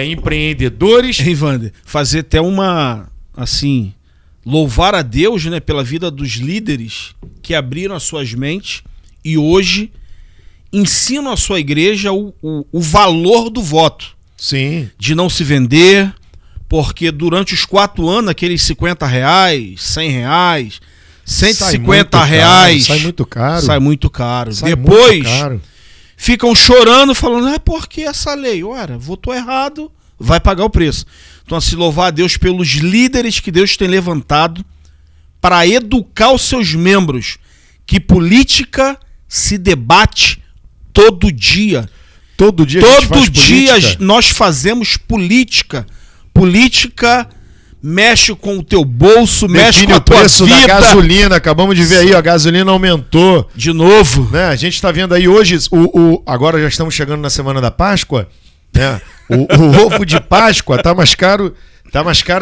empreendedores. Rivander, fazer até uma, assim, louvar a Deus, né, pela vida dos líderes que abriram as suas mentes e hoje ensinam a sua igreja o valor do voto. Sim. De não se vender, porque durante os 4 anos, aqueles R$50, R$100, R$150... Sai muito caro. Sai muito caro. Sai depois, muito caro. Ficam chorando, falando, por que essa lei? Ora, votou errado, vai pagar o preço. Então, assim, louvar a Deus pelos líderes que Deus tem levantado para educar os seus membros, que política se debate todo dia. Todo dia nós fazemos política. Política mexe com o teu bolso, mexe com a tua preço vida. Da gasolina, acabamos de ver aí, a gasolina aumentou. De novo. Né? A gente está vendo aí hoje, agora já estamos chegando na semana da Páscoa, né? O ovo de Páscoa tá mais caro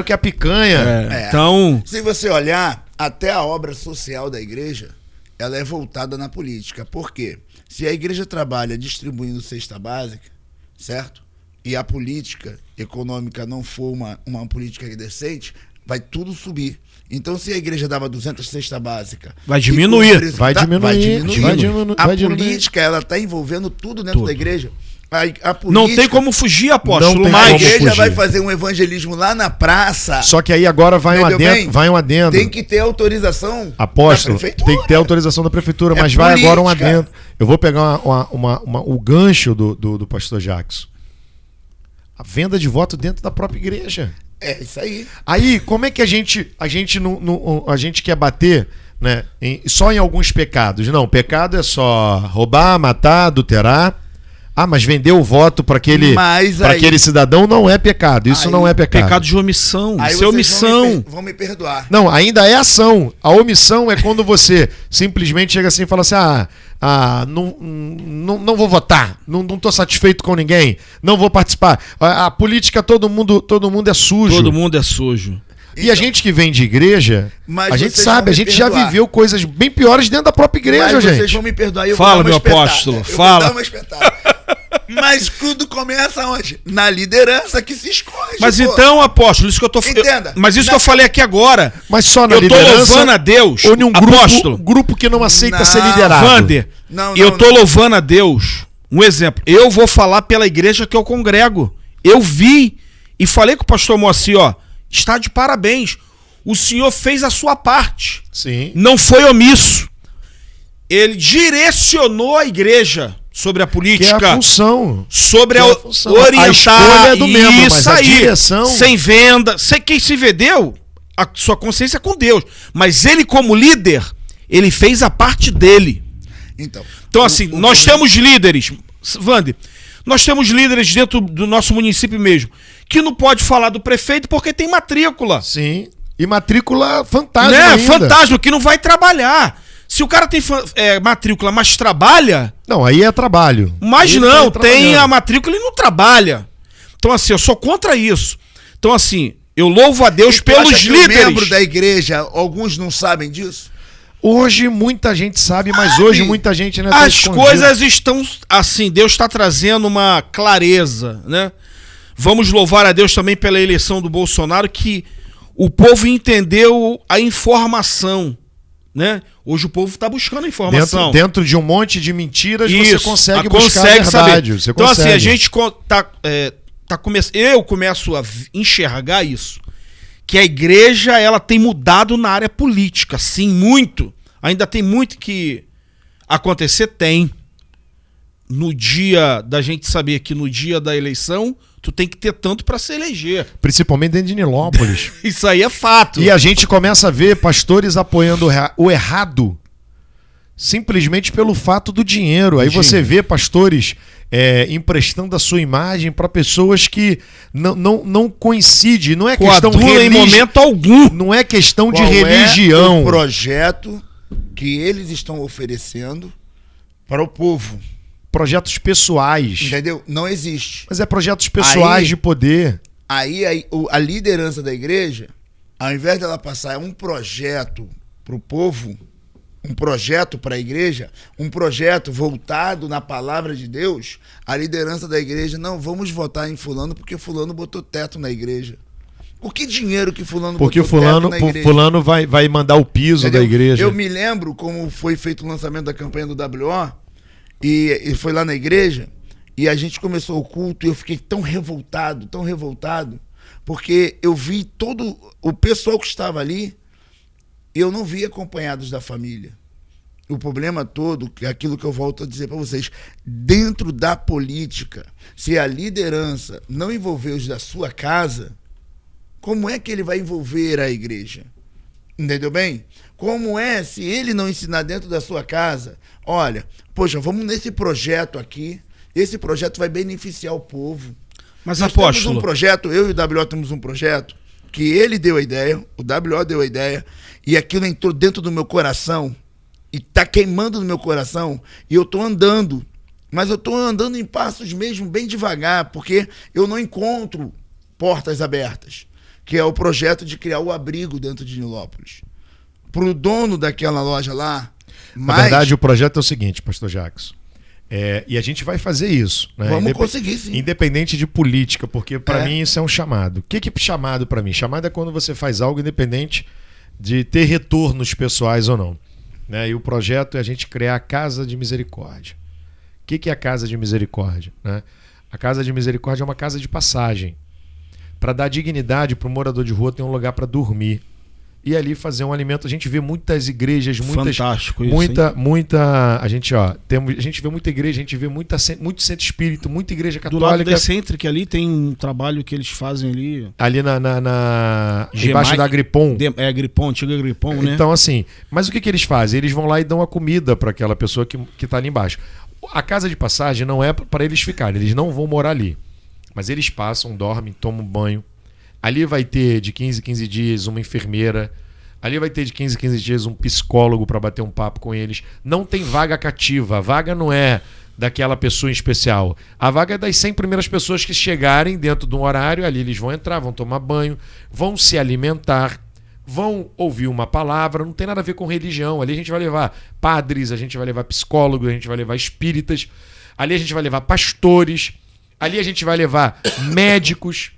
que a picanha. Então, se você olhar, até a obra social da igreja, ela é voltada na política. Por quê? Se a igreja trabalha distribuindo cesta básica, certo? E a política econômica não for uma política decente, vai tudo subir. Então, se a igreja dava 200 cesta básica... Vai diminuir. Vai diminuir. A política, ela está envolvendo tudo dentro da igreja. A política, não tem como fugir, apóstolo. A igreja vai fazer um evangelismo lá na praça. Só que aí agora vai um adendo. Tem que ter autorização apóstolo, da prefeitura. Tem que ter autorização da prefeitura, mas vai agora um adendo. Eu vou pegar o gancho do pastor Jackson. A venda de voto dentro da própria igreja. É isso aí. Aí, como é que a gente quer bater, né, só em alguns pecados? Não, pecado é só roubar, matar, adulterar. Mas vender o voto para aquele cidadão não é pecado. Isso não é pecado. Pecado de omissão. Aí isso é omissão. Vão me perdoar. Não, ainda é ação. A omissão é quando você simplesmente chega assim e fala assim: não vou votar, não estou satisfeito com ninguém, não vou participar. A política, todo mundo é sujo. Todo mundo é sujo. E a gente que vem de igreja, a gente sabe, a gente já viveu coisas bem piores dentro da própria igreja, gente. Vocês vão me perdoar e eu Fala, vou dar meu uma espetada. apóstolo, fala. Vou dar uma espetada. Mas tudo começa onde? Na liderança que se esconde. Mas então, apóstolo, isso que eu tô Entenda. Mas isso que eu falei aqui agora. Mas só na liderança. Eu tô louvando a Deus. Ou em um apóstolo. grupo que não aceita ser liderado. Vander, eu tô louvando a Deus. Um exemplo. Eu vou falar pela igreja que eu congrego. Eu vi e falei com o pastor Moacir, está de parabéns. O senhor fez a sua parte. Sim. Não foi omisso. Ele direcionou a igreja sobre a política. Que é a função. Sobre a orientar. A escolha é do membro, isso mas a aí. direção... Sem venda. Quem se vendeu, a sua consciência é com Deus. Mas ele, como líder, ele fez a parte dele. Então assim, nós temos líderes, Vander, nós temos líderes dentro do nosso município mesmo, que não pode falar do prefeito porque tem matrícula. Sim. E matrícula fantasma, né? ainda. Fantasma, que não vai trabalhar. Se o cara tem matrícula, mas trabalha... Não, aí é trabalho. Mas ele não, tem a matrícula e não trabalha. Então assim, eu sou contra isso. Então assim, eu louvo a Deus pelos líderes. Membro da igreja, alguns não sabem disso? Hoje muita gente sabe, mas hoje muita gente... Né, as coisas estão assim, Deus está trazendo uma clareza, né? Vamos louvar a Deus também pela eleição do Bolsonaro, que o povo entendeu a informação, né? Hoje o povo está buscando a informação. Dentro de um monte de mentiras, você consegue buscar a verdade. Saber. Então assim, a gente eu começo a enxergar isso, que a igreja ela tem mudado na área política, sim, muito. Ainda tem muito que acontecer, tem. No dia da gente saber que no dia da eleição, tu tem que ter tanto para se eleger. Principalmente dentro de Nilópolis. Isso aí é fato. E a gente começa a ver pastores apoiando o errado simplesmente pelo fato do dinheiro. Aí você vê pastores emprestando a sua imagem para pessoas que não coincide. Não é questão em momento algum. Não é questão de Qual religião. É o projeto que eles estão oferecendo Para o povo. Projetos pessoais. Entendeu? Não existe. Mas é projetos pessoais de poder. Aí a liderança da igreja, ao invés dela passar um projeto para o povo, um projeto para a igreja, um projeto voltado na palavra de Deus, a liderança da igreja, não, vamos votar em fulano porque fulano botou teto na igreja. Por que dinheiro que fulano porque botou teto na igreja? Fulano vai mandar o piso da igreja. Eu me lembro como foi feito o lançamento da campanha do WO, e foi lá na igreja, e a gente começou o culto, e eu fiquei tão revoltado, porque eu vi todo o pessoal que estava ali, eu não vi acompanhados da família. O problema todo, é aquilo que eu volto a dizer para vocês, dentro da política, se a liderança não envolver os da sua casa, como é que ele vai envolver a igreja? Entendeu bem? Como é se ele não ensinar dentro da sua casa, olha, poxa, vamos nesse projeto aqui, esse projeto vai beneficiar o povo. Mas nós apóstolo, temos um projeto, eu e o WO temos um projeto, que ele deu a ideia, o WO deu a ideia, e aquilo entrou dentro do meu coração, e tá queimando no meu coração, e eu tô andando, mas eu tô andando em passos mesmo bem devagar, porque eu não encontro portas abertas, que é o projeto de criar o abrigo dentro de Nilópolis. Pro dono daquela loja lá... Na verdade, o projeto é o seguinte, pastor Jackson, e a gente vai fazer isso. Né? Vamos conseguir, sim. Independente de política, porque para mim isso é um chamado. O que é chamado para mim? Chamado é quando você faz algo independente de ter retornos pessoais ou não. Né? E o projeto é a gente criar a Casa de Misericórdia. O que é a Casa de Misericórdia? Né? A Casa de Misericórdia é uma casa de passagem. Para dar dignidade para o morador de rua ter um lugar para dormir. E ali fazer um alimento. A gente vê muitas igrejas, fantástico isso, a gente vê muita igreja, a gente vê muito centro espírita, muita igreja católica. Do lado da Excêntrica ali tem um trabalho que eles fazem ali. Ali embaixo da Agripom. Agripom, antiga Agripom, né? Então assim, mas o que eles fazem? Eles vão lá e dão a comida para aquela pessoa que está ali embaixo. A casa de passagem não é para eles ficarem, eles não vão morar ali. Mas eles passam, dormem, tomam banho. Ali vai ter de 15 em 15 dias uma enfermeira. Ali vai ter de 15 em 15 dias um psicólogo para bater um papo com eles. Não tem vaga cativa. A vaga não é daquela pessoa em especial. A vaga é das 100 primeiras pessoas que chegarem dentro de um horário. Ali eles vão entrar, vão tomar banho, vão se alimentar, vão ouvir uma palavra. Não tem nada a ver com religião. Ali a gente vai levar padres, a gente vai levar psicólogos, a gente vai levar espíritas. Ali a gente vai levar pastores. Ali a gente vai levar médicos.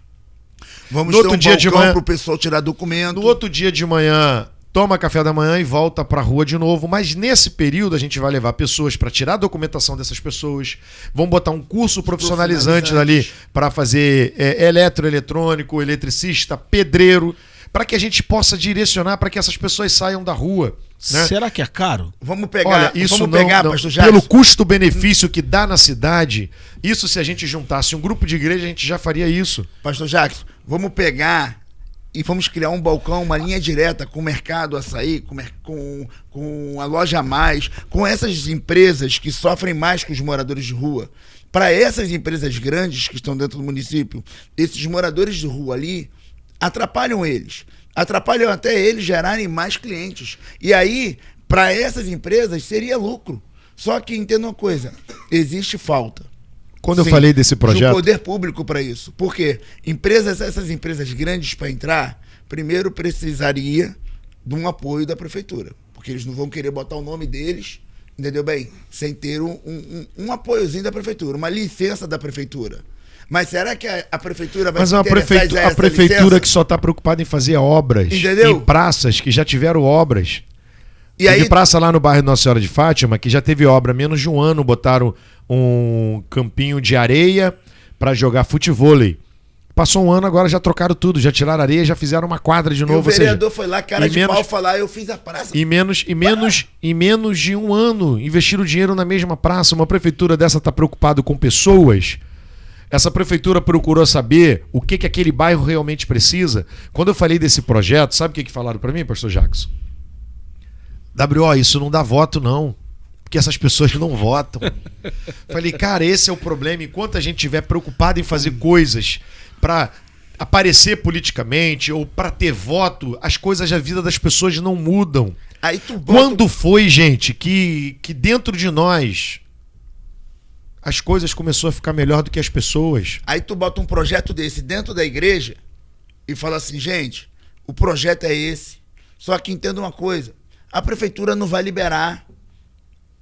Vamos ter um balcão para o pessoal tirar documento. No outro dia de manhã, toma café da manhã e volta para a rua de novo. Mas nesse período a gente vai levar pessoas para tirar a documentação dessas pessoas. Vamos botar um curso profissionalizante ali para fazer eletroeletrônico, eletricista, pedreiro, para que a gente possa direcionar para que essas pessoas saiam da rua. Né? Será que é caro? Vamos pegar, olha, isso pastor Jackson. Pelo custo-benefício que dá na cidade, isso se a gente juntasse um grupo de igreja, a gente já faria isso. Pastor Jackson, vamos pegar e vamos criar um balcão, uma linha direta com o Mercado Açaí, com a Loja a Mais, com essas empresas que sofrem mais que os moradores de rua. Para essas empresas grandes que estão dentro do município, esses moradores de rua ali atrapalham eles. Atrapalham até eles gerarem mais clientes. E aí, para essas empresas, seria lucro. Só que entenda uma coisa, existe falta. Quando eu falei desse projeto... de poder público para isso. Por quê? Essas empresas grandes para entrar, primeiro precisaria de um apoio da prefeitura. Porque eles não vão querer botar o nome deles, entendeu bem? Sem ter um apoiozinho da prefeitura, uma licença da prefeitura. Mas será que a prefeitura vai se interessar a prefeitura que só está preocupada em fazer obras, entendeu? Em praças que já tiveram obras. E aí, praça lá no bairro Nossa Senhora de Fátima, que já teve obra, menos de um ano, botaram um campinho de areia para jogar futevôlei. Passou um ano, agora já trocaram tudo, já tiraram areia, já fizeram uma quadra de novo. E o vereador foi lá, cara de pau, falar, eu fiz a praça. Em menos de um ano, investiram dinheiro na mesma praça. Uma prefeitura dessa está preocupada com pessoas. Essa prefeitura procurou saber o que aquele bairro realmente precisa. Quando eu falei desse projeto, sabe o que falaram para mim, pastor Jackson? WO, isso não dá voto não, porque essas pessoas não votam. Falei, cara, esse é o problema. Enquanto a gente estiver preocupado em fazer coisas para aparecer politicamente ou para ter voto, as coisas da vida das pessoas não mudam. Aí Quando foi, gente, que dentro de nós as coisas começaram a ficar melhor do que as pessoas. Aí tu bota um projeto desse dentro da igreja e fala assim, gente, o projeto é esse. Só que entenda uma coisa, a prefeitura não vai liberar.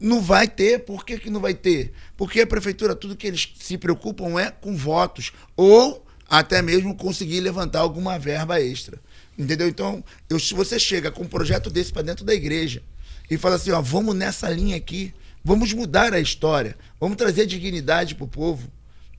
Não vai ter. Por que não vai ter? Porque a prefeitura, tudo que eles se preocupam é com votos. Ou até mesmo conseguir levantar alguma verba extra. Entendeu? Então, se você chega com um projeto desse para dentro da igreja e fala assim, ó, vamos nessa linha aqui, vamos mudar a história, vamos trazer dignidade pro povo.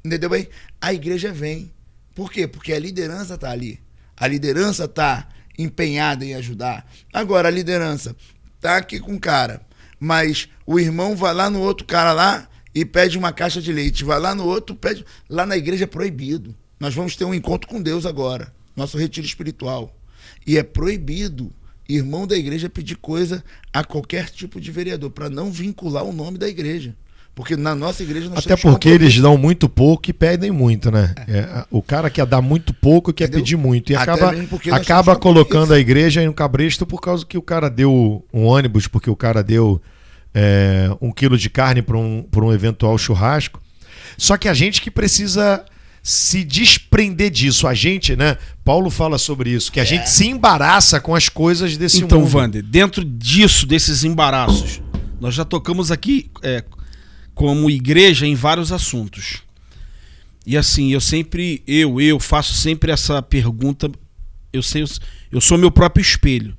Entendeu bem? A igreja vem. Por quê? Porque a liderança tá ali. A liderança tá empenhada em ajudar. Agora, a liderança tá aqui com o cara, mas o irmão vai lá no outro cara lá e pede uma caixa de leite. Vai lá no outro, pede... Lá na igreja é proibido. Nós vamos ter um encontro com Deus agora. Nosso retiro espiritual. E é proibido irmão da igreja pedir coisa a qualquer tipo de vereador, para não vincular o nome da igreja. Porque na nossa igreja nós até porque eles dão muito pouco e pedem muito, né? O cara quer dar muito pouco e quer pedir muito. E acaba colocando a igreja em um cabresto por causa que o cara deu um ônibus, porque o cara deu 1 quilo de carne para um eventual churrasco. Só que a gente que precisa se desprender disso. A gente, né? Paulo fala sobre isso, que a gente se embaraça com as coisas desse mundo. Então, Wander, dentro disso, desses embaraços, nós já tocamos aqui como igreja em vários assuntos. E assim, eu faço sempre essa pergunta, eu sou meu próprio espelho.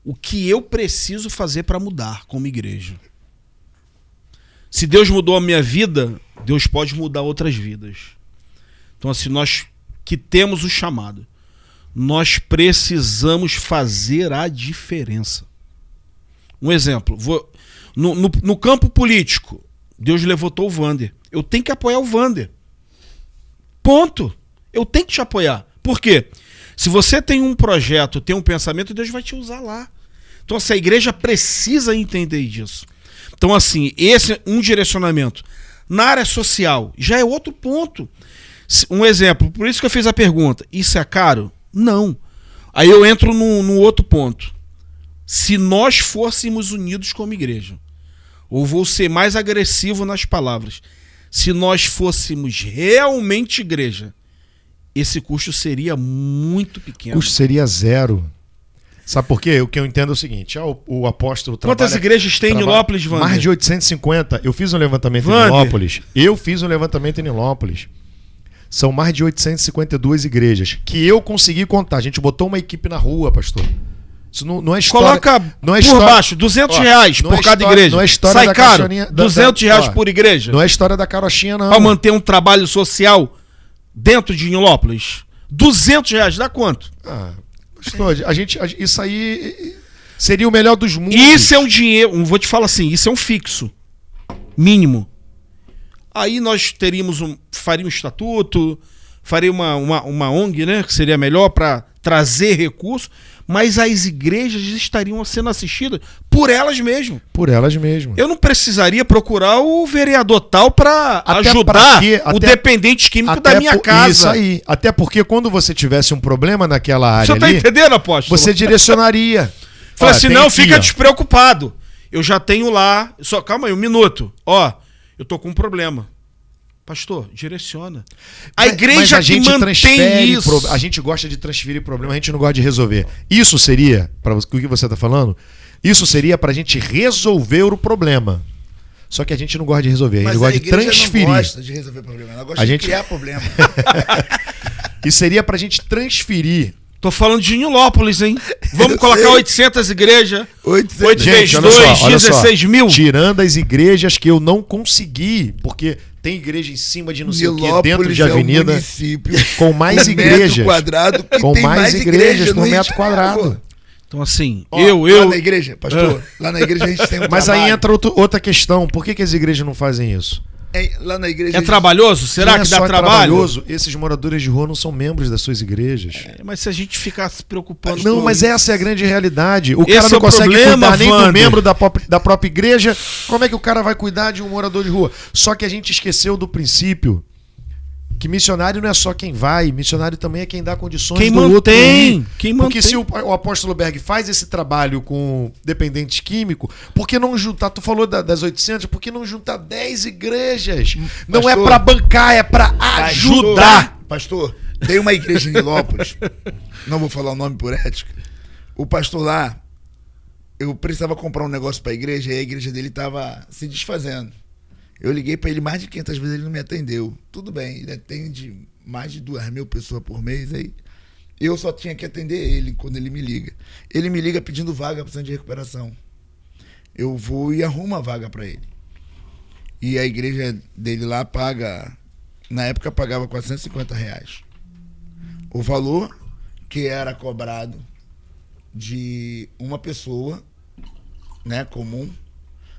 O que eu preciso fazer para mudar como igreja? Se Deus mudou a minha vida, Deus pode mudar outras vidas. Então, assim, nós que temos o chamado, nós precisamos fazer a diferença. Um exemplo, no campo político, Deus levantou o Wander. Eu tenho que apoiar o Wander. Ponto. Eu tenho que te apoiar. Por quê? Se você tem um projeto, tem um pensamento, Deus vai te usar lá. Então, assim, a igreja precisa entender disso. Então, assim, esse é um direcionamento. Na área social, já é outro ponto. Um exemplo, por isso que eu fiz a pergunta. Isso é caro? Não. Aí eu entro no outro ponto. Se nós fôssemos unidos como igreja, ou vou ser mais agressivo nas palavras, se nós fôssemos realmente igreja, esse custo seria muito pequeno. O custo seria zero. Sabe por quê? O que eu entendo é o seguinte, o apóstolo trabalha... Quantas igrejas tem em Nilópolis, Wander? Mais de 850. Eu fiz um levantamento em Nilópolis. São mais de 852 igrejas que eu consegui contar. A gente botou uma equipe na rua, pastor. Isso não é história... Coloca não é por história, baixo, R$200 por cada igreja. Não é história sai da caro, R$200 por igreja. Não é história da carochinha, não. Para manter um trabalho social dentro de Nilópolis. R$200, dá quanto? Pastor, isso aí seria o melhor dos mundos. Isso é um dinheiro, vou te falar assim, isso é um fixo. Mínimo. Aí nós faria um estatuto, faria uma ONG, né, que seria melhor para trazer recursos, mas as igrejas estariam sendo assistidas por elas mesmas. Por elas mesmas. Eu não precisaria procurar o vereador tal para ajudar o dependente químico da minha casa. Isso aí. Até porque quando você tivesse um problema naquela área ali... Você tá entendendo, apóstolo? Você direcionaria. Fala assim, não, fica despreocupado. Eu já tenho lá... Calma aí, um minuto. Eu tô com um problema. Pastor, direciona. A igreja que mantém isso. A gente gosta de transferir problema, a gente não gosta de resolver. Isso seria, para o que você está falando, isso seria para a gente resolver o problema. Só que a gente não gosta de resolver, a gente gosta de transferir. Não gosta de resolver problema, ela gosta de criar problema. Isso seria para a gente transferir. Tô falando de Nilópolis, hein? Vamos colocar 800 igrejas. 8 vezes 2, 16 mil. Tirando as igrejas que eu não consegui, porque tem igreja em cima de não sei o que, dentro de avenida. É um município com mais igrejas. Com mais igrejas no metro quadrado. Então, assim, lá na igreja, pastor, lá na igreja a gente tem um Mas trabalho. Aí entra outra questão. Por que as igrejas não fazem isso? Lá na igreja é trabalhoso? Será que dá trabalho? Trabalhoso. Esses moradores de rua não são membros das suas igrejas. Mas se a gente ficar se preocupando... Não, mas essa é a grande realidade. O cara não consegue cuidar nem do membro da própria igreja. Como é que o cara vai cuidar de um morador de rua? Só que a gente esqueceu do princípio que missionário não é só quem vai, missionário também é quem dá condições Quem do outro ir. Quem Porque mantém. se o apóstolo Berg faz esse trabalho com dependentes químicos, por que não juntar, tu falou das 800, por que não juntar 10 igrejas? Não é Pastor, pra bancar, é pra ajudar. Pastor, tem uma igreja em Nilópolis, não vou falar o nome por ética. O pastor lá, eu precisava comprar um negócio pra igreja e a igreja dele tava se desfazendo. Eu liguei pra ele mais de 500 vezes, ele não me atendeu. Tudo bem, ele atende mais de 2.000 pessoas por mês, aí eu só tinha que atender ele quando ele me liga. Ele me liga pedindo vaga para centro de recuperação. Eu vou e arrumo a vaga para ele. E a igreja dele lá paga, na época pagava R$450. O valor que era cobrado de uma pessoa, né, comum,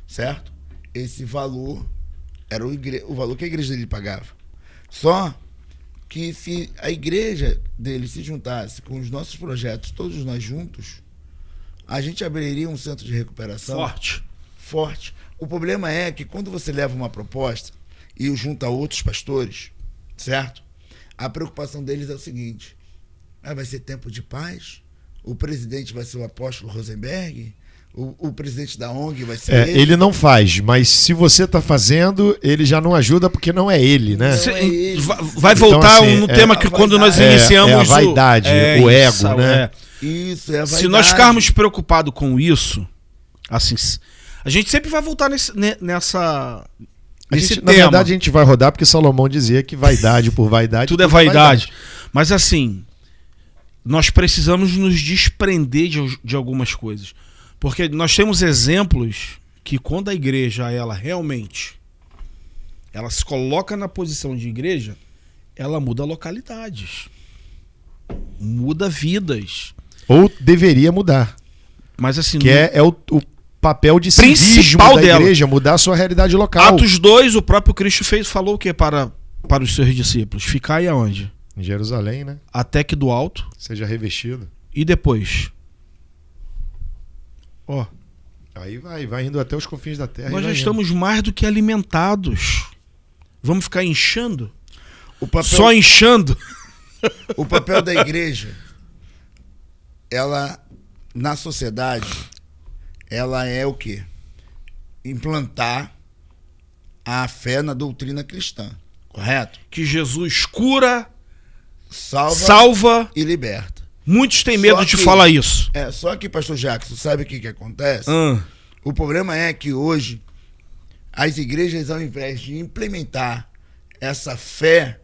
certo? Esse valor era o valor que a igreja dele pagava. Só que se a igreja dele se juntasse com os nossos projetos, todos nós juntos, a gente abriria um centro de recuperação forte. O problema é que quando você leva uma proposta e o junta outros pastores, certo? A preocupação deles é o seguinte: vai ser tempo de paz? O presidente vai ser o apóstolo Rosenberg? O presidente da ONG vai ser ele? Ele não faz, mas se você está fazendo, ele já não ajuda porque não é ele, né? Não é ele. Vai voltar Então, assim, no tema que quando nós vaidade. iniciamos... a vaidade, o ego, isso, né? Isso, é a vaidade. Se nós ficarmos preocupados com isso, assim, a gente sempre vai voltar nesse Na tema. verdade, a gente vai rodar porque Salomão dizia que vaidade por vaidade... Tudo é vaidade. Mas assim, nós precisamos nos desprender de algumas coisas. Porque nós temos exemplos que quando a igreja, ela realmente, ela se coloca na posição de igreja, ela muda localidades, muda vidas. Ou deveria mudar. Mas assim, Que é o papel de principal civismo da dela. igreja, mudar a sua realidade local. Atos 2, o próprio Cristo falou o que para os seus discípulos? Ficai aonde? Em Jerusalém, né? Até que do alto. Seja revestido. E depois? Ó, Aí vai indo até os confins da terra. nós e já vai estamos mais do que alimentados. Vamos ficar inchando? O papel, Só inchando? o papel da igreja, ela, na sociedade, ela é o quê? Implantar a fé na doutrina cristã, correto? Que Jesus cura, Salva salva. e liberta. Muitos têm medo Só de que- falar isso. Só que, pastor Jackson, sabe o que acontece? Ah, O problema é que hoje as igrejas, ao invés de implementar essa fé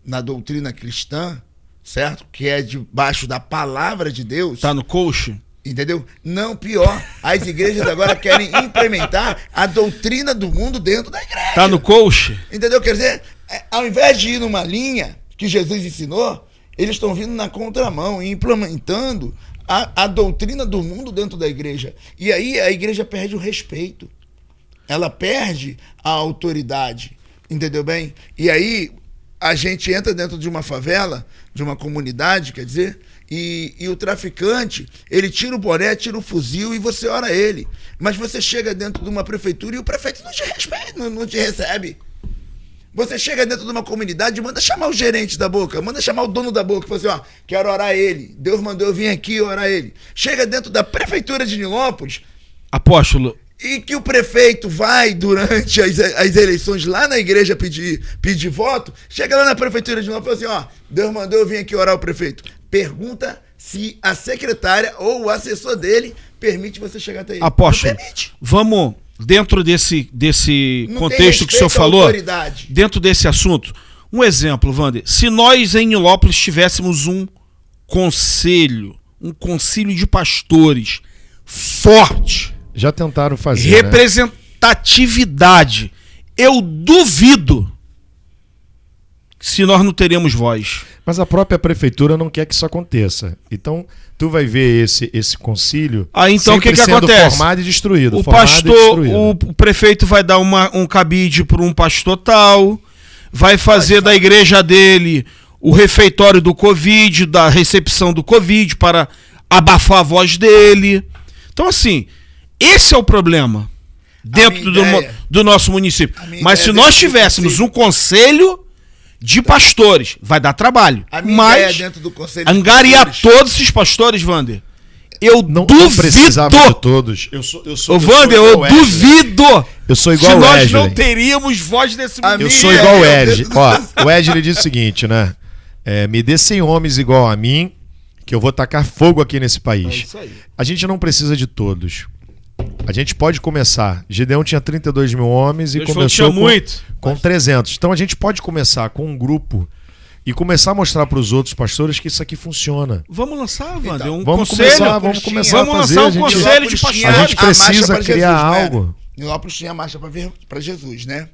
na doutrina cristã, certo? Que é debaixo da palavra de Deus, tá no coach? entendeu? Não, pior, as igrejas agora querem implementar a doutrina do mundo dentro da igreja. Tá no coach? Entendeu? Quer dizer, ao invés de ir numa linha que Jesus ensinou, eles estão vindo na contramão e implementando a doutrina do mundo dentro da igreja. E aí a igreja perde o respeito. Ela perde a autoridade. Entendeu bem? E aí a gente entra dentro de uma favela, de uma comunidade, quer dizer, e o traficante, ele tira o boné, tira o fuzil e você ora ele. Mas você chega dentro de uma prefeitura e o prefeito não te respeita, não te recebe. Você chega dentro de uma comunidade e manda chamar o gerente da boca, manda chamar o dono da boca, fala assim, ó, quero orar ele. Deus mandou eu vir aqui orar ele. Chega dentro da prefeitura de Nilópolis Apóstolo, e que o prefeito vai durante as eleições lá na igreja pedir voto, chega lá na prefeitura de Nilópolis e fala assim, ó, Deus mandou eu vir aqui orar o prefeito. Pergunta se a secretária ou o assessor dele permite você chegar até ele. apóstolo, Não permite. vamos, dentro desse Não contexto tem que o senhor respeito à falou, autoridade. dentro desse assunto, um exemplo, Wander, se nós em Nilópolis tivéssemos um concílio de pastores forte, Já tentaram fazer, né? representatividade, eu duvido se nós não teremos voz. Mas a própria prefeitura não quer que isso aconteça. Então, tu vai ver esse concílio Então o que sempre sendo acontece? formado e destruído. O formado e pastor, destruído. o prefeito vai dar um cabide para um pastor tal, vai fazer da igreja dele o refeitório do Covid, da recepção do Covid, para abafar a voz dele. Então, assim, esse é o problema dentro minha ideia- do nosso município. a minha Mas se ideia nós desse tivéssemos concílio- um conselho de pastores. Vai dar trabalho. A minha mas ideia dentro do conselho de angariar pastores- todos esses pastores, Wander, eu Não duvido. precisava de todos. Ô, Wander, eu duvido. Eu sou igual se o nós Wesley. não teríamos voz desse A mundo. Eu minha sou igual o ideia Wesley. dentro do Ó, o Wesley diz o seguinte, né? Me dê 100 homens igual a mim, que eu vou tacar fogo aqui nesse É país. isso aí. A gente não precisa de todos. A gente pode começar. Gideão tinha 32 mil homens e Deus falou que começou tinha muito. com 300. Então a gente pode começar com um grupo e começar a mostrar para os outros pastores que isso aqui funciona. Vamos lançar, Wander, Então, um Vamos conselho. começar, vamos começar Vamos a fazer. lançar um a gente, conselho de Nilópolis pastores. tinha a gente marcha precisa pra criar Jesus, né? algo. Nilópolis tinha a marcha para Jesus, né?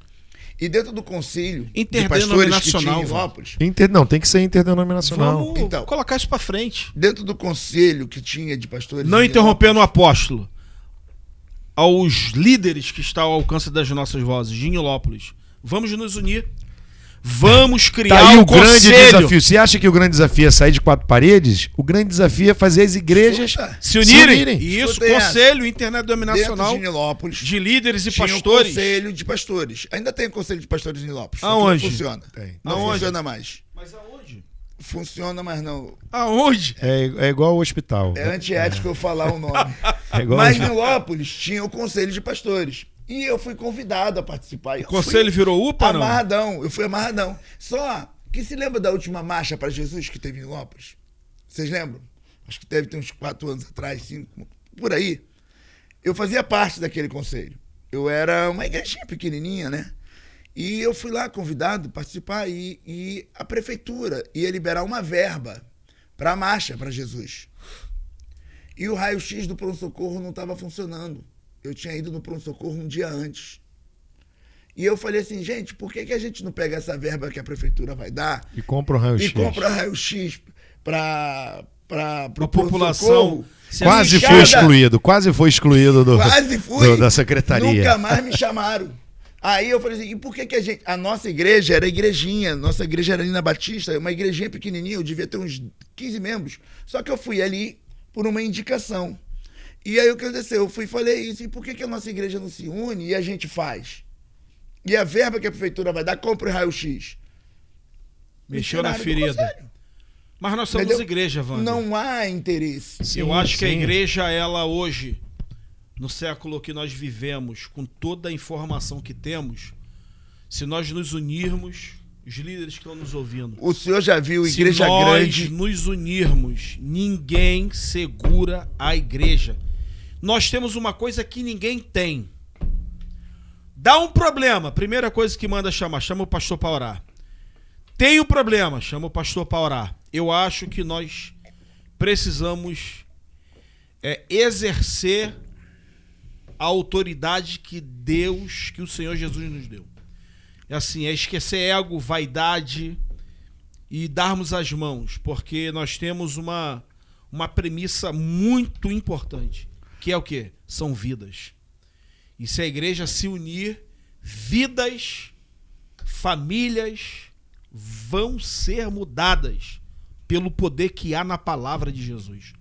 E dentro do conselho de Interdenominacional, pastores que tinha em Nilópolis, Não, tem que ser interdenominacional. Vamos Então. colocar isso pra frente. dentro do conselho que tinha de pastores... Não em interrompendo o Nilópolis, apóstolo. Aos líderes que estão ao alcance das nossas vozes de Nilópolis. Vamos nos unir. Vamos criar Tá aí um o grande conselho. desafio. Você acha que o grande desafio é sair de 4 paredes? O grande desafio é fazer as igrejas Escuta, Se unirem. Se unirem. Isso, Escutem essa. conselho dentro interdominacional de Nilópolis de líderes e tinha pastores. um conselho de pastores. Ainda tem conselho de pastores em Nilópolis. só que Aonde? Não funciona. Tem. Não Aonde? funciona mais. Mas aonde? Funciona, mas não. Aonde? É igual ao hospital. É antiético eu falar o nome. É igual Mas ao- Nilópolis tinha o conselho de pastores. E eu fui convidado a participar. O conselho virou UPA, não? Amarradão. Eu fui amarradão. Só que se lembra da última marcha para Jesus que teve em Nilópolis? Vocês lembram? Acho que teve uns 4 anos atrás, 5, por aí. Eu fazia parte daquele conselho. Eu era uma igrejinha pequenininha, né? E eu fui lá convidado a participar e a prefeitura ia liberar uma verba para a marcha para Jesus. E o raio-x do pronto-socorro não estava funcionando. Eu tinha ido no pronto-socorro um dia antes. E eu falei assim, gente, por que a gente não pega essa verba que a prefeitura vai dar E compra o raio-x. e compra raio-x para A população se Quase Cada- foi excluído Quase fui. da secretaria. Nunca mais me chamaram. Aí eu falei assim, e por que a gente... A nossa igreja era igrejinha, nossa igreja era ali na Batista, uma igrejinha pequenininha, eu devia ter uns 15 membros. Só que eu fui ali por uma indicação. E aí o que aconteceu? Eu fui e falei isso, e por que a nossa igreja não se une e a gente faz? E a verba que a prefeitura vai dar, compra o raio-x. Mexeu na Missionário do ferida. conselho. Mas nós somos Entendeu? igreja, Wander. Não há interesse. Sim, Eu acho que a sim. igreja, ela hoje, no século que nós vivemos, com toda a informação que temos, se nós nos unirmos, os líderes que estão nos ouvindo, O senhor já viu se igreja nós grande... nos unirmos, ninguém segura a igreja. Nós temos uma coisa que ninguém tem. Dá um problema, primeira coisa que manda chamar, chama o pastor para orar. Tem um problema, chama o pastor para orar. Eu acho que nós precisamos exercer a autoridade que Deus, que o Senhor Jesus nos deu. É assim, é esquecer ego, vaidade e darmos as mãos, porque nós temos uma premissa muito importante, que é o quê? São vidas. E se a igreja se unir, vidas, famílias vão ser mudadas pelo poder que há na palavra de Jesus.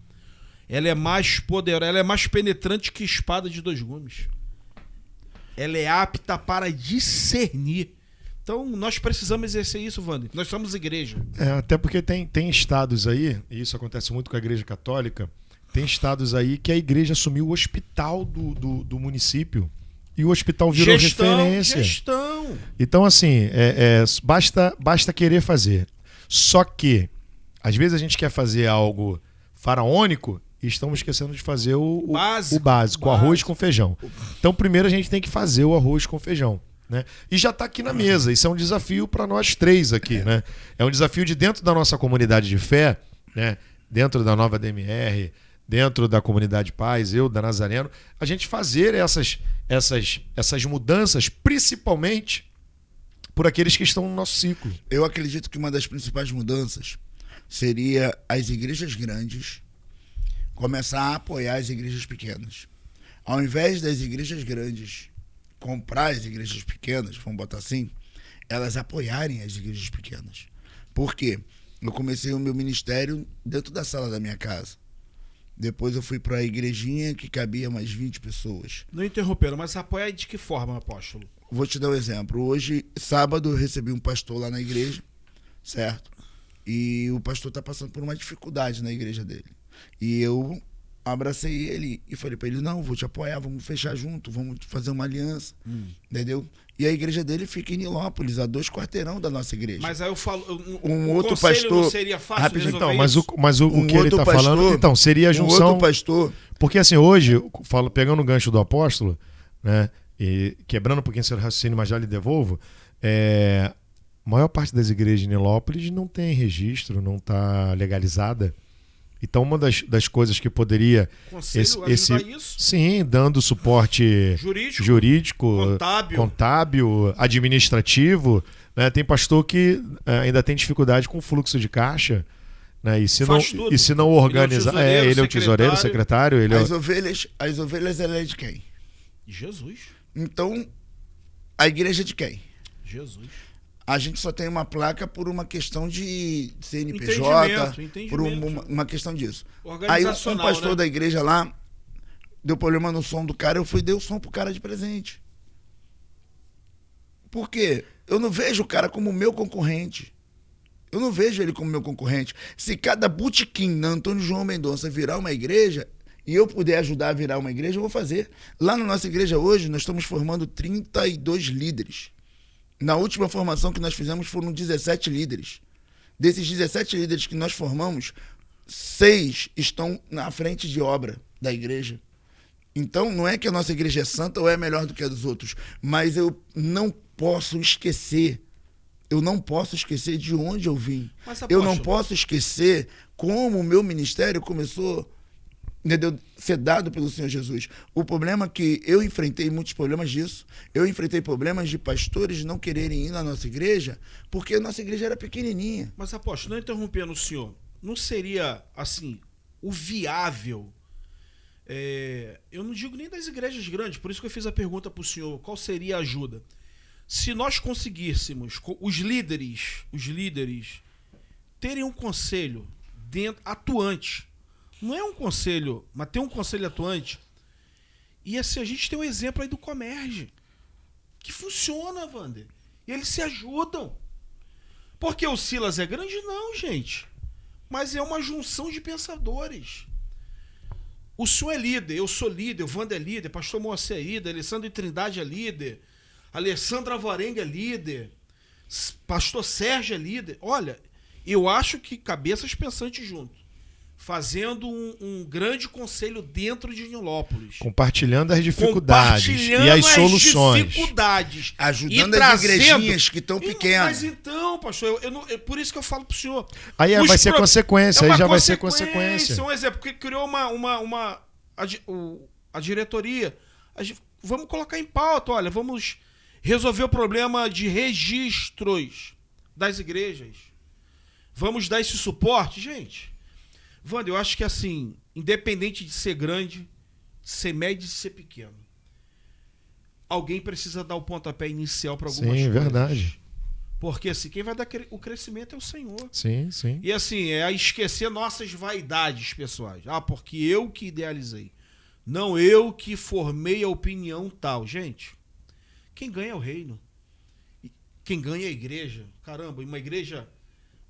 Ela é mais poderosa, ela é mais penetrante que espada de 2 gumes. Ela é apta para discernir. Então, nós precisamos exercer isso, Wander. Nós somos igreja. Até porque tem estados aí, e isso acontece muito com a igreja católica, tem estados aí que a igreja assumiu o hospital do município. E o hospital virou referência. Gestão. Então, assim, basta querer fazer. Só que, às vezes a gente quer fazer algo faraônico e estamos esquecendo de fazer o básico, o arroz com feijão. Então, primeiro a gente tem que fazer o arroz com feijão. Né? E já está aqui na mesa. Isso é um desafio para nós 3 aqui. Né? É um desafio de dentro da nossa comunidade de fé, né? Dentro da Nova DMR, dentro da comunidade Paz, eu, da Nazareno, a gente fazer essas mudanças, principalmente por aqueles que estão no nosso ciclo. Eu acredito que uma das principais mudanças seria as igrejas grandes começar a apoiar as igrejas pequenas. Ao invés das igrejas grandes comprar as igrejas pequenas, vamos botar assim, elas apoiarem as igrejas pequenas. Por quê? Eu comecei o meu ministério dentro da sala da minha casa. Depois eu fui para a igrejinha que cabia mais 20 pessoas. Não interromperam, mas apoia de que forma, apóstolo? Vou te dar um exemplo. Hoje, sábado, eu recebi um pastor lá na igreja certo? E o pastor tá passando por uma dificuldade na igreja dele. E eu abracei ele e falei para ele, não, vou te apoiar, vamos fechar junto, vamos fazer uma aliança, entendeu? E a igreja dele fica em Nilópolis, a 2 quarteirão da nossa igreja. Mas aí eu falo, Um o outro conselho pastor, não seria fácil rapidinho, resolver Então, mas o Um que ele outro está pastor- falando, então, seria a um junção. outro pastor, Porque assim, hoje, pegando o gancho do apóstolo, né, e quebrando um pouquinho seu raciocínio, mas já lhe devolvo, a maior parte das igrejas de Nilópolis não tem registro, não está legalizada. Então, uma das coisas que poderia... conselho ajudar isso? Sim, dando suporte jurídico contábil, administrativo. Né? Tem pastor que ainda tem dificuldade com o fluxo de caixa. Né? E se não organizar... Ele é o tesoureiro, secretário. Ele as ovelhas ela é de quem? Jesus. Então, a igreja é de quem? Jesus. A gente só tem uma placa por uma questão de CNPJ, Entendimento. por uma questão disso. Aí um Organizacional, pastor né? da igreja lá deu problema no som do cara, eu fui e dei o som pro cara de presente. Por quê? Eu não vejo o cara como meu concorrente. Eu não vejo ele como meu concorrente. Se cada botequim na Antônio João Mendonça virar uma igreja e eu puder ajudar a virar uma igreja, eu vou fazer. Lá na nossa igreja hoje, nós estamos formando 32 líderes. Na última formação que nós fizemos foram 17 líderes. Desses 17 líderes que nós formamos, 6 estão na frente de obra da igreja. Então, não é que a nossa igreja é santa ou é melhor do que a dos outros, mas eu não posso esquecer. Eu não posso esquecer de onde eu vim. Eu não posso esquecer como o meu ministério começou a ser dado pelo Senhor Jesus. O problema é que eu enfrentei muitos problemas disso. Eu enfrentei problemas de pastores não quererem ir na nossa igreja porque a nossa igreja era pequenininha. Mas, apóstolo, não interrompendo o senhor, não seria, assim, o viável... eu não digo nem das igrejas grandes, por isso que eu fiz a pergunta para o senhor, qual seria a ajuda? Se nós conseguíssemos, os líderes terem um conselho atuante, não é um conselho, mas ter um conselho atuante, e assim, a gente tem um exemplo aí do Comerge, que funciona, Wander, e eles se ajudam. Porque o Silas é grande? Não, gente, mas é uma junção de pensadores. O senhor é líder, eu sou líder, o Wander é líder, pastor Moacir é líder, Alessandro Trindade é líder, Alessandra Alvarenga é líder, pastor Sérgio é líder. Olha, eu acho que cabeças pensantes juntos, fazendo um grande conselho dentro de Nilópolis. Compartilhando as dificuldades e as soluções. Ajudando as igrejinhas que estão pequenas. Mas então, pastor, por isso que eu falo pro senhor. Aí vai ser consequência, aí já vai ser consequência. Um exemplo, porque criou a diretoria. Vamos colocar em pauta, olha, vamos resolver o problema de registros das igrejas. Vamos dar esse suporte, gente. Wander, eu acho que assim, independente de ser grande, ser médio e ser pequeno, alguém precisa dar o pontapé inicial para algumas coisas. Sim, verdade. Porque assim, quem vai dar o crescimento é o Senhor. Sim, sim. E assim, é a esquecer nossas vaidades pessoais. Porque eu que idealizei. Não eu que formei a opinião tal. Gente, quem ganha é o reino. Quem ganha é a igreja. Caramba, uma igreja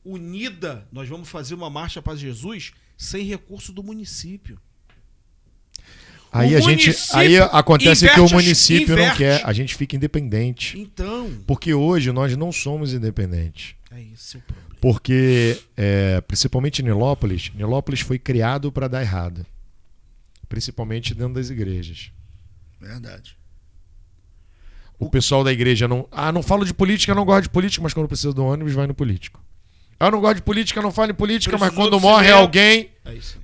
unida, nós vamos fazer uma marcha para Jesus sem recurso do município. Aí acontece que o município não quer, a gente fica independente. Então, porque hoje nós não somos independentes. É esse o problema. Porque, principalmente Nilópolis foi criado para dar errado. Principalmente dentro das igrejas. Verdade. O pessoal da igreja não falo de política, não gosto de política, mas quando precisa do ônibus vai no político. Eu não gosto de política, não falo em política, mas quando morre alguém,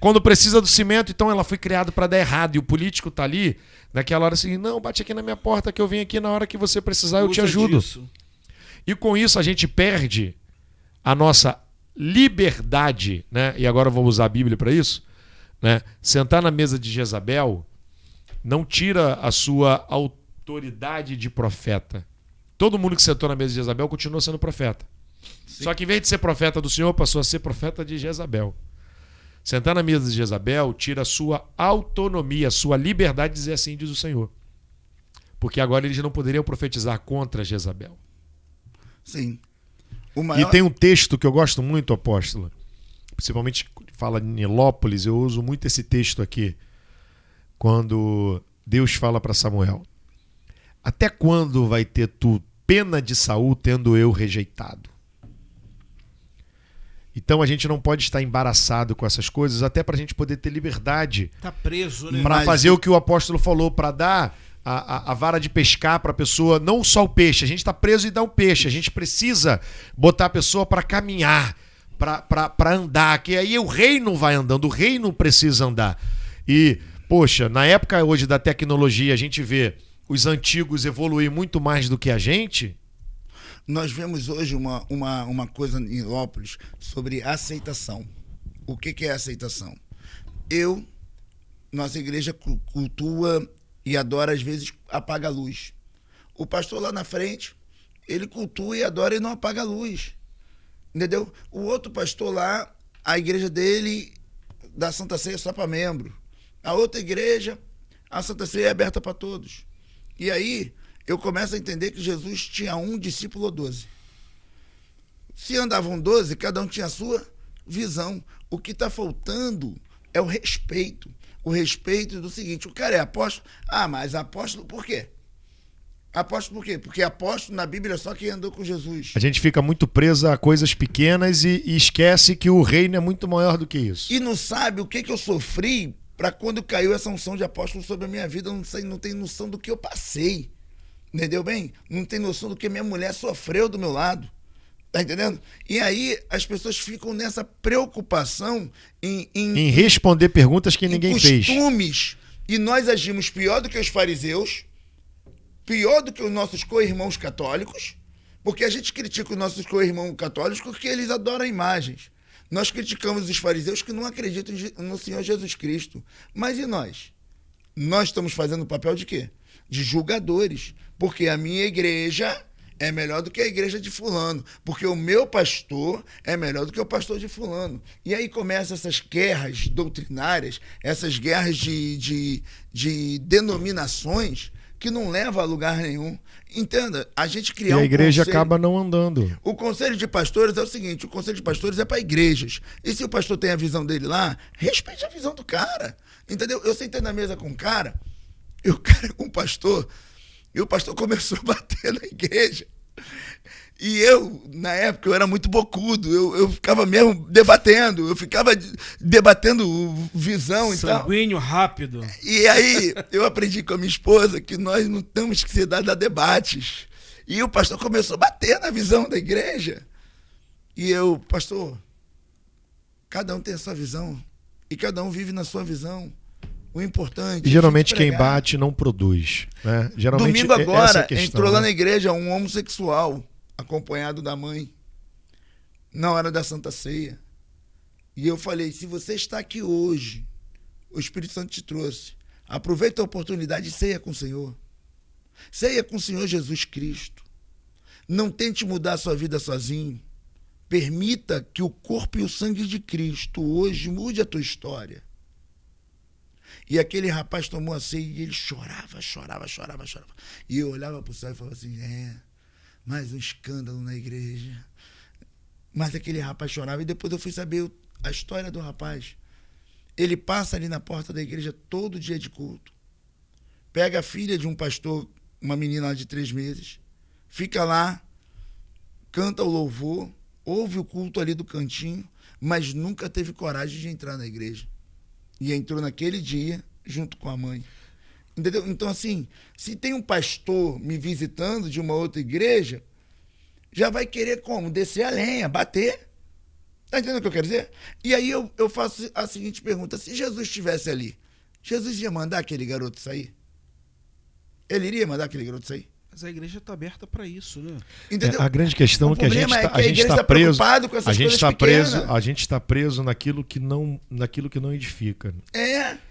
quando precisa do cimento, então ela foi criada para dar errado. E o político tá ali, naquela hora assim, não, bate aqui na minha porta que eu venho aqui na hora que você precisar, eu te ajudo. E com isso a gente perde a nossa liberdade, né? E agora eu vou usar a Bíblia para isso, né? Sentar na mesa de Jezabel não tira a sua autoridade de profeta. Todo mundo que sentou na mesa de Jezabel continua sendo profeta. Sim. Só que em vez de ser profeta do Senhor, passou a ser profeta de Jezabel. Sentar na mesa de Jezabel tira a sua autonomia, a sua liberdade de dizer assim, diz o Senhor. Porque agora eles não poderiam profetizar contra Jezabel. Sim. maior... E tem um texto que eu gosto muito, apóstolo, principalmente fala em Nilópolis, eu uso muito esse texto aqui, quando Deus fala para Samuel: até quando vai ter tu pena de Saul tendo eu rejeitado? Então a gente não pode estar embaraçado com essas coisas, até para a gente poder ter liberdade. Tá preso, né? Para fazer o que o apóstolo falou, para dar a vara de pescar para a pessoa, não só o peixe. A gente está preso e dá o peixe. A gente precisa botar a pessoa para caminhar, para andar, que aí o reino vai andando, o reino precisa andar. E, poxa, na época hoje da tecnologia, a gente vê os antigos evoluir muito mais do que a gente. Nós vemos hoje uma coisa em Nilópolis sobre aceitação. O que é aceitação? Nossa igreja cultua e adora, às vezes apaga a luz. O pastor lá na frente, ele cultua e adora e não apaga a luz. Entendeu? O outro pastor lá, a igreja dele dá Santa Ceia só para membro. A outra igreja, a Santa Ceia é aberta para todos. E aí eu começo a entender que Jesus tinha um discípulo ou 12. Se andavam 12, cada um tinha a sua visão. O que está faltando é o respeito. O respeito do seguinte: o cara é apóstolo. Ah, mas apóstolo por quê? Apóstolo por quê? Porque apóstolo na Bíblia é só quem andou com Jesus. A gente fica muito preso a coisas pequenas e esquece que o reino é muito maior do que isso. E não sabe o que eu sofri para quando caiu essa unção de apóstolo sobre a minha vida. Não tem noção do que eu passei. Entendeu bem? Não tem noção do que minha mulher sofreu do meu lado. Tá entendendo? E aí as pessoas ficam nessa preocupação em responder perguntas que ninguém fez. Costumes. E nós agimos pior do que os fariseus, pior do que os nossos co-irmãos católicos, porque a gente critica os nossos co-irmãos católicos porque eles adoram imagens. Nós criticamos os fariseus que não acreditam no Senhor Jesus Cristo. Mas e nós? Nós estamos fazendo o papel de quê? De julgadores. Porque a minha igreja é melhor do que a igreja de fulano. Porque o meu pastor é melhor do que o pastor de fulano. E aí começam essas guerras doutrinárias, essas guerras de denominações que não levam a lugar nenhum. Entenda, a gente criar e a igreja conselho, acaba não andando. O conselho de pastores é o seguinte: o conselho de pastores é para igrejas. E se o pastor tem a visão dele lá, respeite a visão do cara. Entendeu? Eu sentei na mesa com um cara, e o cara com o pastor, e o pastor começou a bater na igreja. E eu, na época, eu era muito bocudo, eu ficava mesmo debatendo, visão e tal. Sanguíneo, rápido. E aí, eu aprendi com a minha esposa que nós não temos que ser dados a debates. E o pastor começou a bater na visão da igreja. E eu, pastor, cada um tem a sua visão, e cada um vive na sua visão. O importante. E geralmente quem bate não produz, né? Geralmente domingo agora questão, entrou lá né? na igreja um homossexual acompanhado da mãe na hora da Santa Ceia. E eu falei: se você está aqui hoje, o Espírito Santo te trouxe, aproveita a oportunidade e ceia com o Senhor. Ceia com o Senhor Jesus Cristo. Não tente mudar a sua vida sozinho. Permita que o corpo e o sangue de Cristo hoje mude a tua história. E aquele rapaz tomou a ceia e ele chorava. E eu olhava para o céu e falava assim: mais um escândalo na igreja. Mas aquele rapaz chorava. E depois eu fui saber a história do rapaz. Ele passa ali na porta da igreja todo dia de culto. Pega a filha de um pastor, uma menina lá de 3 meses. Fica lá, canta o louvor, ouve o culto ali do cantinho, mas nunca teve coragem de entrar na igreja. E entrou naquele dia, junto com a mãe. Entendeu? Então, assim, se tem um pastor me visitando de uma outra igreja, já vai querer como? Descer a lenha, bater. Tá entendendo o que eu quero dizer? E aí eu faço a seguinte pergunta: se Jesus estivesse ali, Jesus ia mandar aquele garoto sair? Ele iria mandar aquele garoto sair? Mas a igreja está aberta para isso, né? Entendeu? A grande questão é que a gente está preso, a gente está preso naquilo que não edifica.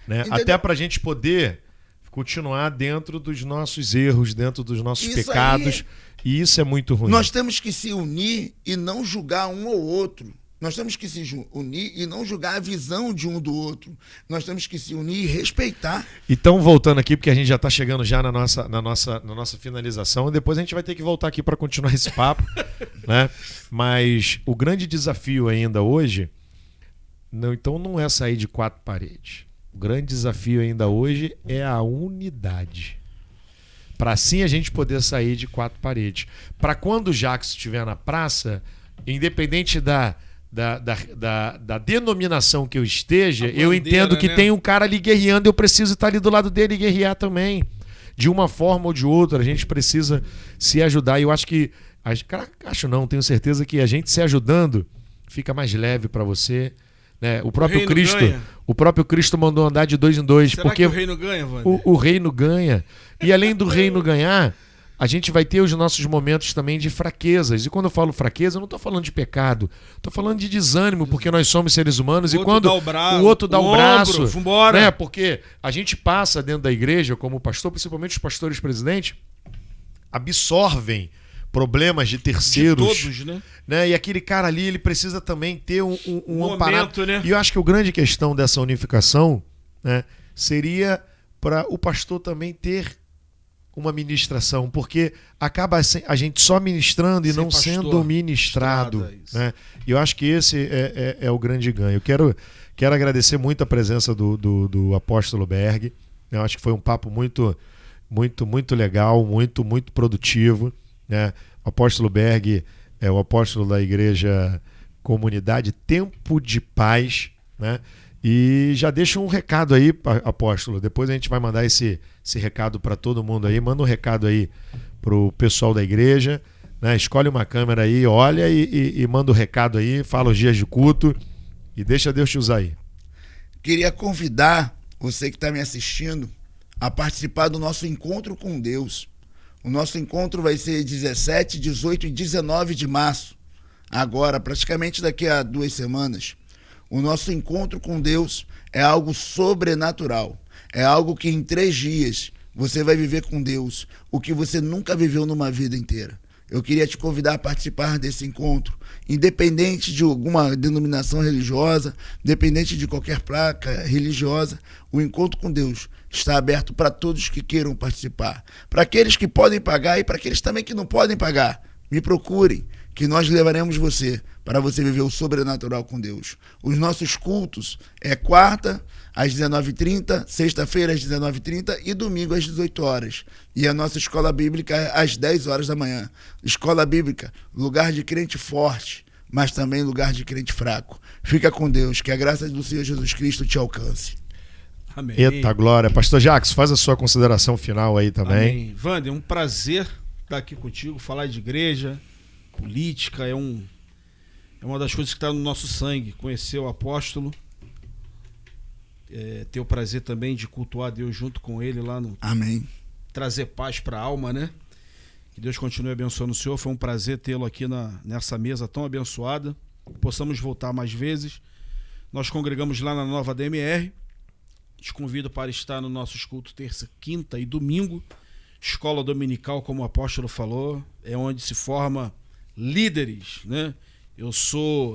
Né? Até para a gente poder continuar dentro dos nossos erros, dentro dos nossos pecados, e isso é muito ruim. Nós temos que se unir e não julgar um ou outro. Nós temos que se unir e não julgar a visão de um do outro. Nós temos que se unir e respeitar. Então, voltando aqui, porque a gente já está chegando já na nossa finalização, e depois a gente vai ter que voltar aqui para continuar esse papo. né? Mas o grande desafio ainda hoje, então não é sair de 4 paredes. O grande desafio ainda hoje é a unidade. Para assim a gente poder sair de 4 paredes. Para quando o Jackson estiver na praça, independente da denominação que eu esteja, eu entendo que tem um cara ali guerreando, eu preciso estar ali do lado dele e guerrear também. De uma forma ou de outra, a gente precisa se ajudar. E eu acho que, tenho certeza que a gente se ajudando fica mais leve para você. Né? O próprio Cristo mandou andar de 2 em 2. Será porque que o reino ganha, Wander? O reino ganha. E além do reino ganhar, a gente vai ter os nossos momentos também de fraquezas. E quando eu falo fraqueza, eu não estou falando de pecado. Estou falando de desânimo, porque nós somos seres humanos. E quando o outro dá o braço, vambora. Né? Porque a gente passa dentro da igreja, como pastor, principalmente os pastores presidentes, absorvem problemas de terceiros. De todos, né? E aquele cara ali, ele precisa também ter um momento, né? E eu acho que a grande questão dessa unificação, né, seria para o pastor também ter uma ministração, porque acaba a gente só ministrando e não sendo ministrado. Né? E eu acho que esse é o grande ganho. Eu quero agradecer muito a presença do apóstolo Berg. Eu acho que foi um papo muito, muito, muito legal, muito, muito produtivo. Né? O apóstolo Berg é o apóstolo da igreja Comunidade Tempo de Paz, né? E já deixa um recado aí, apóstolo. Depois a gente vai mandar esse recado para todo mundo aí. Manda um recado aí pro pessoal da igreja, né? Escolhe uma câmera aí, olha e manda o recado aí, fala os dias de culto e deixa Deus te usar aí. Queria convidar você que está me assistindo a participar do nosso encontro com Deus. O nosso encontro vai ser 17, 18 e 19 de março. Agora, praticamente daqui a 2 semanas. O nosso encontro com Deus é algo sobrenatural. É algo que em 3 dias você vai viver com Deus o que você nunca viveu numa vida inteira. Eu queria te convidar a participar desse encontro, independente de alguma denominação religiosa, independente de qualquer placa religiosa. O encontro com Deus está aberto para todos que queiram participar. Para aqueles que podem pagar e para aqueles também que não podem pagar. Me procurem, que nós levaremos você para você viver o sobrenatural com Deus. Os nossos cultos é quarta às 19h30, sexta-feira às 19h30 e domingo às 18 horas. E a nossa escola bíblica às 10 horas da manhã. Escola bíblica, lugar de crente forte, mas também lugar de crente fraco. Fica com Deus, que a graça do Senhor Jesus Cristo te alcance. Amém. Eita glória. Pastor Jackson, faz a sua consideração final aí também. Amém. Wander, é um prazer estar aqui contigo, falar de igreja, política, é uma das coisas que está no nosso sangue. Conhecer o apóstolo, ter o prazer também de cultuar Deus junto com ele lá no... Amém. Trazer paz para a alma, né? Que Deus continue abençoando o Senhor. Foi um prazer tê-lo aqui nessa mesa tão abençoada. Possamos voltar mais vezes. Nós congregamos lá na Nova DMR. Te convido para estar no nosso culto terça, quinta e domingo. Escola dominical, como o apóstolo falou, é onde se forma líderes, né? Eu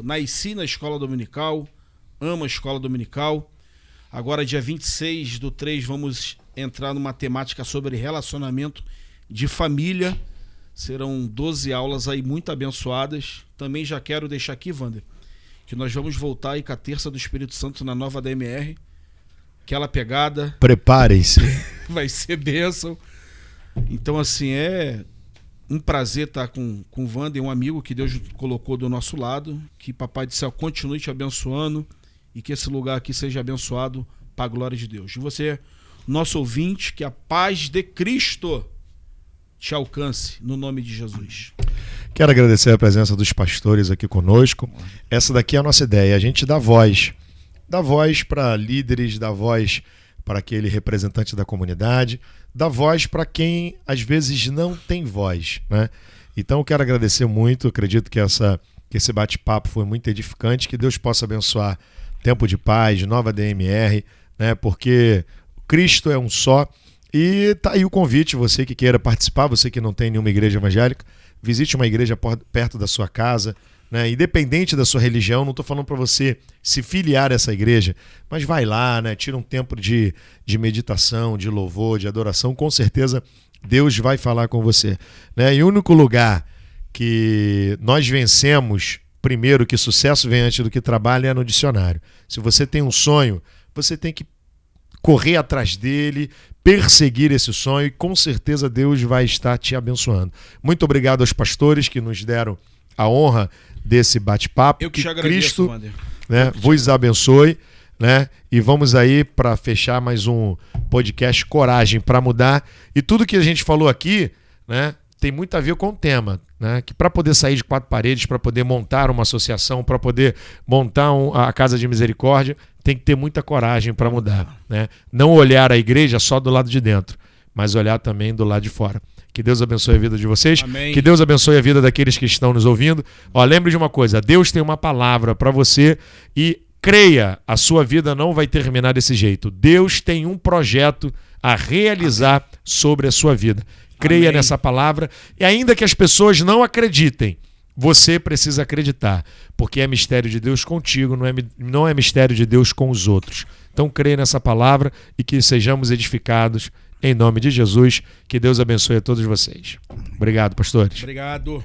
nasci na escola dominical, amo a escola dominical. Agora, dia 26/3, vamos entrar numa temática sobre relacionamento de família. Serão 12 aulas aí muito abençoadas. Também já quero deixar aqui, Wander, que nós vamos voltar aí com a terça do Espírito Santo na Nova DMR. Aquela pegada. Preparem-se. Vai ser bênção. Então, assim, é um prazer estar com o Wander, um amigo que Deus colocou do nosso lado. Que Papai do Céu continue te abençoando e que esse lugar aqui seja abençoado para a glória de Deus. E você, nosso ouvinte, que a paz de Cristo te alcance no nome de Jesus. Quero agradecer a presença dos pastores aqui conosco. Essa daqui é a nossa ideia, a gente dá voz. Dá voz para líderes, dá voz para aquele representante da comunidade, dá voz para quem às vezes não tem voz, né? Então eu quero agradecer muito, acredito que esse bate-papo foi muito edificante, que Deus possa abençoar Tempo de Paz, Nova DMR, né? Porque Cristo é um só. E tá aí o convite, você que queira participar, você que não tem nenhuma igreja evangélica, visite uma igreja perto da sua casa, né? Independente da sua religião, não estou falando para você se filiar a essa igreja, mas vai lá, né? Tira um tempo de meditação, de louvor, de adoração, com certeza Deus vai falar com você, né? E o único lugar que nós vencemos, primeiro, que sucesso vem antes do que trabalho, é no dicionário. Se você tem um sonho, você tem que correr atrás dele, perseguir esse sonho e com certeza Deus vai estar te abençoando. Muito obrigado aos pastores que nos deram a honra desse bate-papo. Eu que te agradeço, Cristo, né, vos abençoe, né? E vamos aí para fechar mais um podcast Coragem para Mudar. E tudo que a gente falou aqui, né, tem muito a ver com o tema, né? Que para poder sair de quatro paredes, para poder montar uma associação, para poder montar a Casa de Misericórdia, tem que ter muita coragem para mudar, né? Não olhar a igreja só do lado de dentro, mas olhar também do lado de fora. Que Deus abençoe a vida de vocês. Amém. Que Deus abençoe a vida daqueles que estão nos ouvindo. Ó, lembre de uma coisa, Deus tem uma palavra para você e creia, a sua vida não vai terminar desse jeito. Deus tem um projeto a realizar sobre a sua vida. Creia Amém. nessa palavra e ainda que as pessoas não acreditem, você precisa acreditar, porque é mistério de Deus contigo, não é mistério de Deus com os outros. Então creia nessa palavra e que sejamos edificados em nome de Jesus. Que Deus abençoe a todos vocês. Obrigado, pastores. Obrigado.